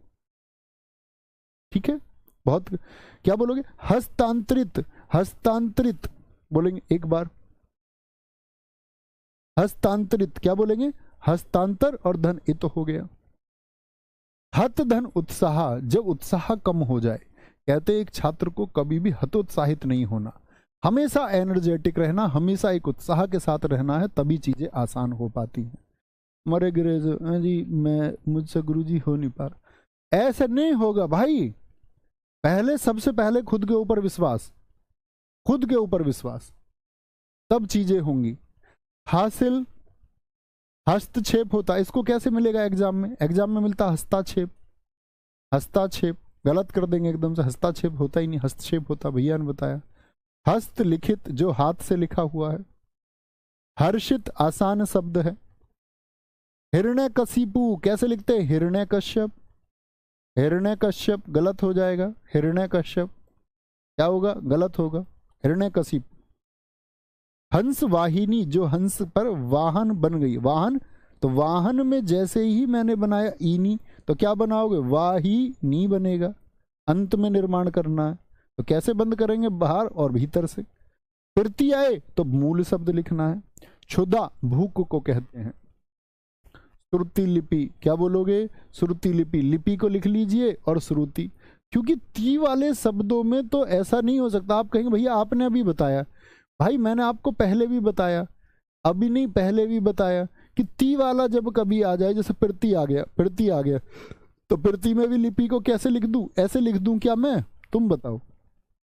ठीक है, बहुत। क्या बोलोगे? हस्तांतरित, हस्तांतरित बोलेंगे एक बार। हस्तांतरित क्या बोलेंगे? हस्तांतर और धन, ये तो हो गया। हत धन उत्साह, जब उत्साह कम हो जाए। कहते एक छात्र को कभी भी हतोत्साहित नहीं होना, हमेशा एनर्जेटिक रहना, हमेशा एक उत्साह के साथ रहना है, तभी चीजें आसान हो पाती हैं। मरे गिरे जी मैं मुझसे गुरुजी हो नहीं पा रहा, ऐसे नहीं होगा भाई। पहले सबसे पहले खुद के ऊपर विश्वास, खुद के ऊपर विश्वास, तब चीजें होंगी। हासिल, हस्तक्षेप होता है, इसको कैसे मिलेगा एग्जाम में? एग्जाम में मिलता हस्ताक्षेप। हस्ताक्षेप गलत कर देंगे एकदम से, हस्ताक्षेप होता ही नहीं, हस्तक्षेप होता, भैया ने बताया। हस्तलिखित जो हाथ से लिखा हुआ है। हर्षित आसान शब्द है। हिरण्यकशिपु कैसे लिखते हैं? हिरण्यकश्यप, हिरण्यकश्यप गलत हो जाएगा, हिरण्यकश्यप क्या होगा, गलत होगा, हिरण्यकशिप। हंस वाहिनी जो हंस पर वाहन बन गई, वाहन, तो वाहन में जैसे ही मैंने बनाया ईनी तो क्या बनाओगे, वाहिनी बनेगा। अंत में निर्माण करना है तो कैसे बंद करेंगे, बाहर और भीतर से। फिरती आए तो मूल शब्द लिखना है। क्षुधा भूख को कहते हैं। श्रुति लिपि क्या बोलोगे, श्रुति लिपि, लिपि को लिख लीजिए और श्रुति, क्योंकि ती वाले शब्दों में तो ऐसा नहीं हो सकता। आप कहेंगे भैया आपने अभी बताया, भाई मैंने आपको पहले भी बताया, अभी नहीं पहले भी बताया कि ती वाला जब कभी आ जाए, जैसे प्रति आ गया, प्रति आ गया, तो प्रति में भी लिपि को कैसे लिख दूं, ऐसे लिख दूं क्या मैं? तुम बताओ।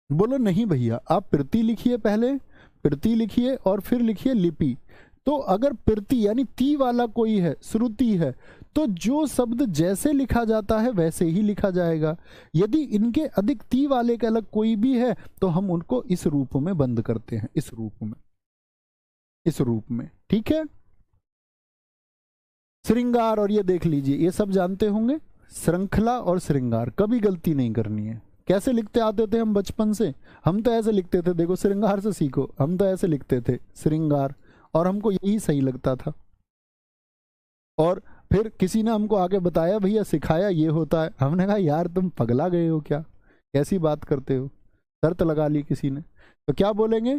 बोलो नहीं भैया, आप प्रति लिखिए, पहले प्रति लिखिए और फिर लिखिए लिपि। तो अगर प्रति यानी ती वाला कोई है, श्रुति है, तो जो शब्द जैसे लिखा जाता है वैसे ही लिखा जाएगा। यदि इनके अधिक ती वाले के अलग कोई भी है तो हम उनको इस रूप में बंद करते हैं, इस रूप में, इस रूप में। ठीक है, श्रृंगार, और ये देख लीजिए, ये सब जानते होंगे, श्रृंखला और श्रृंगार, कभी गलती नहीं करनी है। कैसे लिखते आते थे हम बचपन से? हम तो ऐसे लिखते थे, देखो श्रृंगार से सीखो, हम तो ऐसे लिखते थे श्रृंगार, और हमको यही सही लगता था। और फिर किसी ने हमको आगे बताया, भैया सिखाया ये होता है। हमने कहा यार तुम पगला गए हो क्या, कैसी बात करते हो? शर्त लगा ली किसी ने, तो क्या बोलेंगे?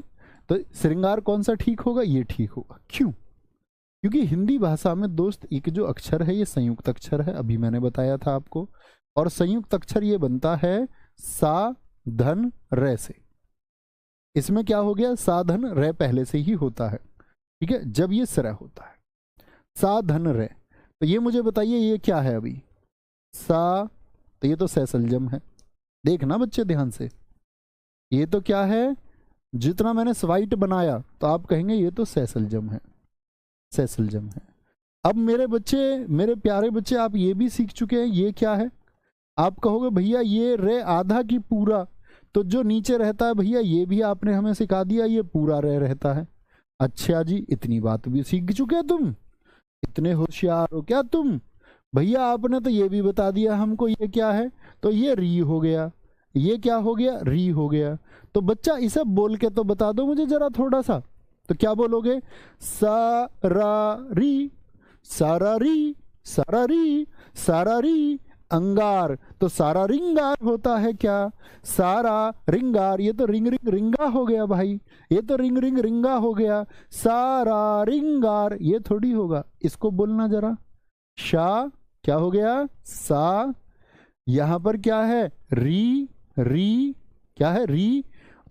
तो श्रृंगार कौन सा ठीक होगा? ये ठीक होगा। क्यों? क्योंकि हिंदी भाषा में दोस्त एक जो अक्षर है ये संयुक्त अक्षर है, अभी मैंने बताया था आपको, और संयुक्त अक्षर ये बनता है सा धन रे से। इसमें क्या हो गया, सा धन रे पहले से ही होता है, ठीक है, जब ये स्र होता है, सा धन रे। तो ये मुझे बताइए ये क्या है अभी, सा, तो ये तो सैसलजम है। देखना बच्चे ध्यान से, ये तो क्या है, जितना मैंने स्वाइट बनाया तो आप कहेंगे ये तो सैसलजम है, सैसलजम है। अब मेरे बच्चे, मेरे प्यारे बच्चे, आप ये भी सीख चुके हैं, ये क्या है? आप कहोगे भैया ये रे आधा की पूरा, तो जो नीचे रहता है भैया ये भी आपने हमें सिखा दिया, ये पूरा रे रहता है। अच्छा जी, इतनी बात भी सीख चुके हैं तुम, इतने होशियार हो क्या तुम? भैया आपने तो ये भी बता दिया हमको, ये क्या है, तो ये री हो गया, ये क्या हो गया, री हो गया। तो बच्चा इसे बोल के तो बता दो मुझे जरा थोड़ा सा, तो क्या बोलोगे? सारा री, सारा री, सारा री, सारा री, अंगार, तो सारा रिंगार होता है क्या? सारा रिंगार, ये तो रिंग रिंग रिंगा हो गया भाई, ये तो रिंग रिंग रिंगा हो गया। सारा रिंगार ये थोड़ी होगा, इसको बोलना जरा। शा क्या हो गया, सा, यहां पर क्या है, री, री क्या है, री,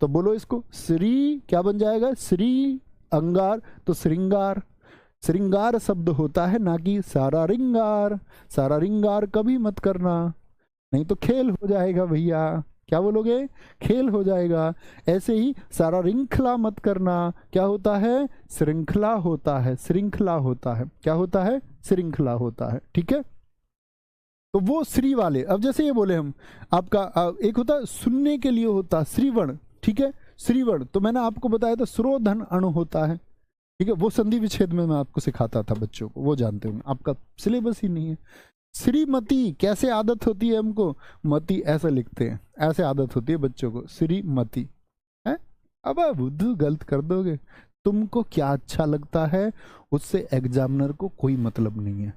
तो बोलो इसको, श्री क्या बन जाएगा, श्री अंगार तो श्रृंगार। श्रृंगार शब्द होता है ना कि सारा रिंगार। सारा रिंगार कभी मत करना, नहीं तो खेल हो जाएगा भैया। क्या बोलोगे, खेल हो जाएगा। ऐसे ही सारा श्रृंखला मत करना, क्या होता है, श्रृंखला होता है, श्रृंखला होता है, क्या होता है, श्रृंखला होता है। ठीक है, तो वो श्री वाले। अब जैसे ये बोले हम, आपका एक होता है सुनने के लिए होता श्रीवण, ठीक है, श्रीवण। तो मैंने आपको बताया था श्रोधन अणु होता है, ठीक है, वो संधि विच्छेद में मैं आपको सिखाता था बच्चों को, वो जानते होंगे, आपका सिलेबस ही नहीं है। श्रीमती कैसे आदत होती है हमको, मती ऐसे लिखते हैं, ऐसे आदत होती है बच्चों को, श्रीमती है। अब बुद्धू गलत कर दोगे, तुमको क्या अच्छा लगता है उससे एग्जामिनर को कोई मतलब नहीं है।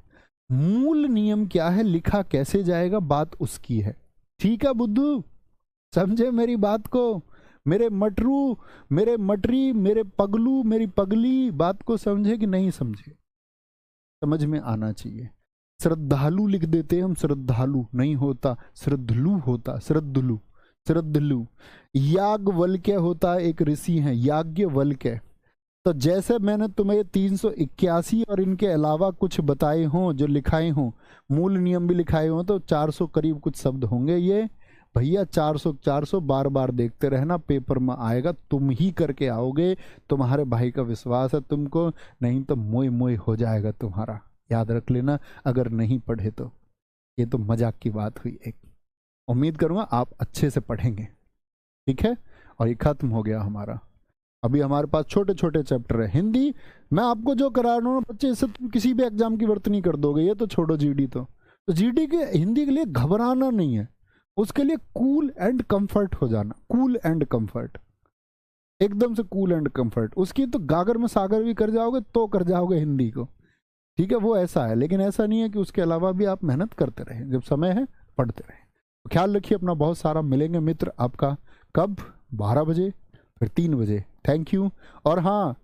मूल नियम क्या है, लिखा कैसे जाएगा बात उसकी है। ठीक है बुद्धू, समझे मेरी बात को, मेरे मटरू, मेरे मटरी, मेरे पगलू, मेरी पगली, बात को समझे कि नहीं समझे, समझ में आना चाहिए। श्रद्धालु लिख देते हम, श्रद्धालु नहीं होता, श्रद्धलु होता, श्रद्धलु, श्रद्धलु। याज्ञवल्क्य होता है, एक ऋषि हैं याज्ञवल्क्य। तो जैसे मैंने तुम्हें 381 और इनके अलावा कुछ बताए हों, जो लिखाए हों, मूल नियम भी लिखाए हों, तो 400 करीब कुछ शब्द होंगे ये भैया। 400 बार बार देखते रहना, पेपर में आएगा, तुम ही करके आओगे, तुम्हारे भाई का विश्वास है तुमको, नहीं तो मोय मोय हो जाएगा तुम्हारा, याद रख लेना। अगर नहीं पढ़े तो ये तो मजाक की बात हुई एक। उम्मीद करूंगा आप अच्छे से पढ़ेंगे, ठीक है। और ये खत्म हो गया हमारा। अभी हमारे पास छोटे छोटे चैप्टर है। हिंदी मैं आपको जो करा रहा हूँ बच्चे, इससे तुम किसी भी एग्जाम की वर्त नहीं कर दोगे। ये तो छोड़ो जीडी, तो जीडी के हिंदी के लिए घबराना नहीं है, उसके लिए कूल एंड कंफर्ट हो जाना, कूल एंड कंफर्ट, एकदम से कूल एंड कंफर्ट। उसकी तो गागर में सागर भी कर जाओगे तो कर जाओगे हिंदी को, ठीक है, वो ऐसा है। लेकिन ऐसा नहीं है कि उसके अलावा भी आप मेहनत करते रहें, जब समय है पढ़ते रहें। तो ख्याल रखिए अपना बहुत सारा। मिलेंगे मित्र आपका कब, 12 बजे, फिर 3 बजे। Thank you. और हाँ,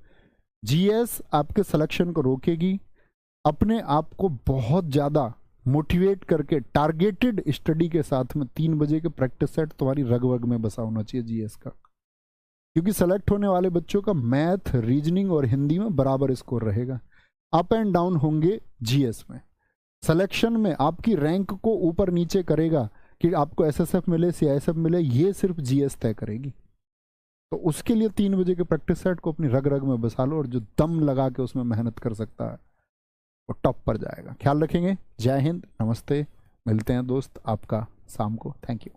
जीएस आपके सिलेक्शन को रोकेगी। अपने आप को बहुत ज़्यादा मोटिवेट करके टारगेटेड स्टडी के साथ में 3 बजे के प्रैक्टिस सेट तुम्हारी रग वग में बसा होना चाहिए जीएस का, क्योंकि सेलेक्ट होने वाले बच्चों का मैथ, रीजनिंग और हिंदी में बराबर स्कोर रहेगा। अप एंड डाउन होंगे जीएस में। सिलेक्शन में आपकी रैंक को ऊपर नीचे करेगा कि आपको एसएसएफ मिले, सीआईएसएफ मिले, ये सिर्फ जीएस तय करेगी। तो उसके लिए 3 बजे के प्रैक्टिस सेट को अपनी रग रग में बसा लो, और जो दम लगा के उसमें मेहनत कर सकता है वो टॉप पर जाएगा। ख्याल रखेंगे। जय हिंद, नमस्ते। मिलते हैं दोस्त आपका शाम को। Thank you.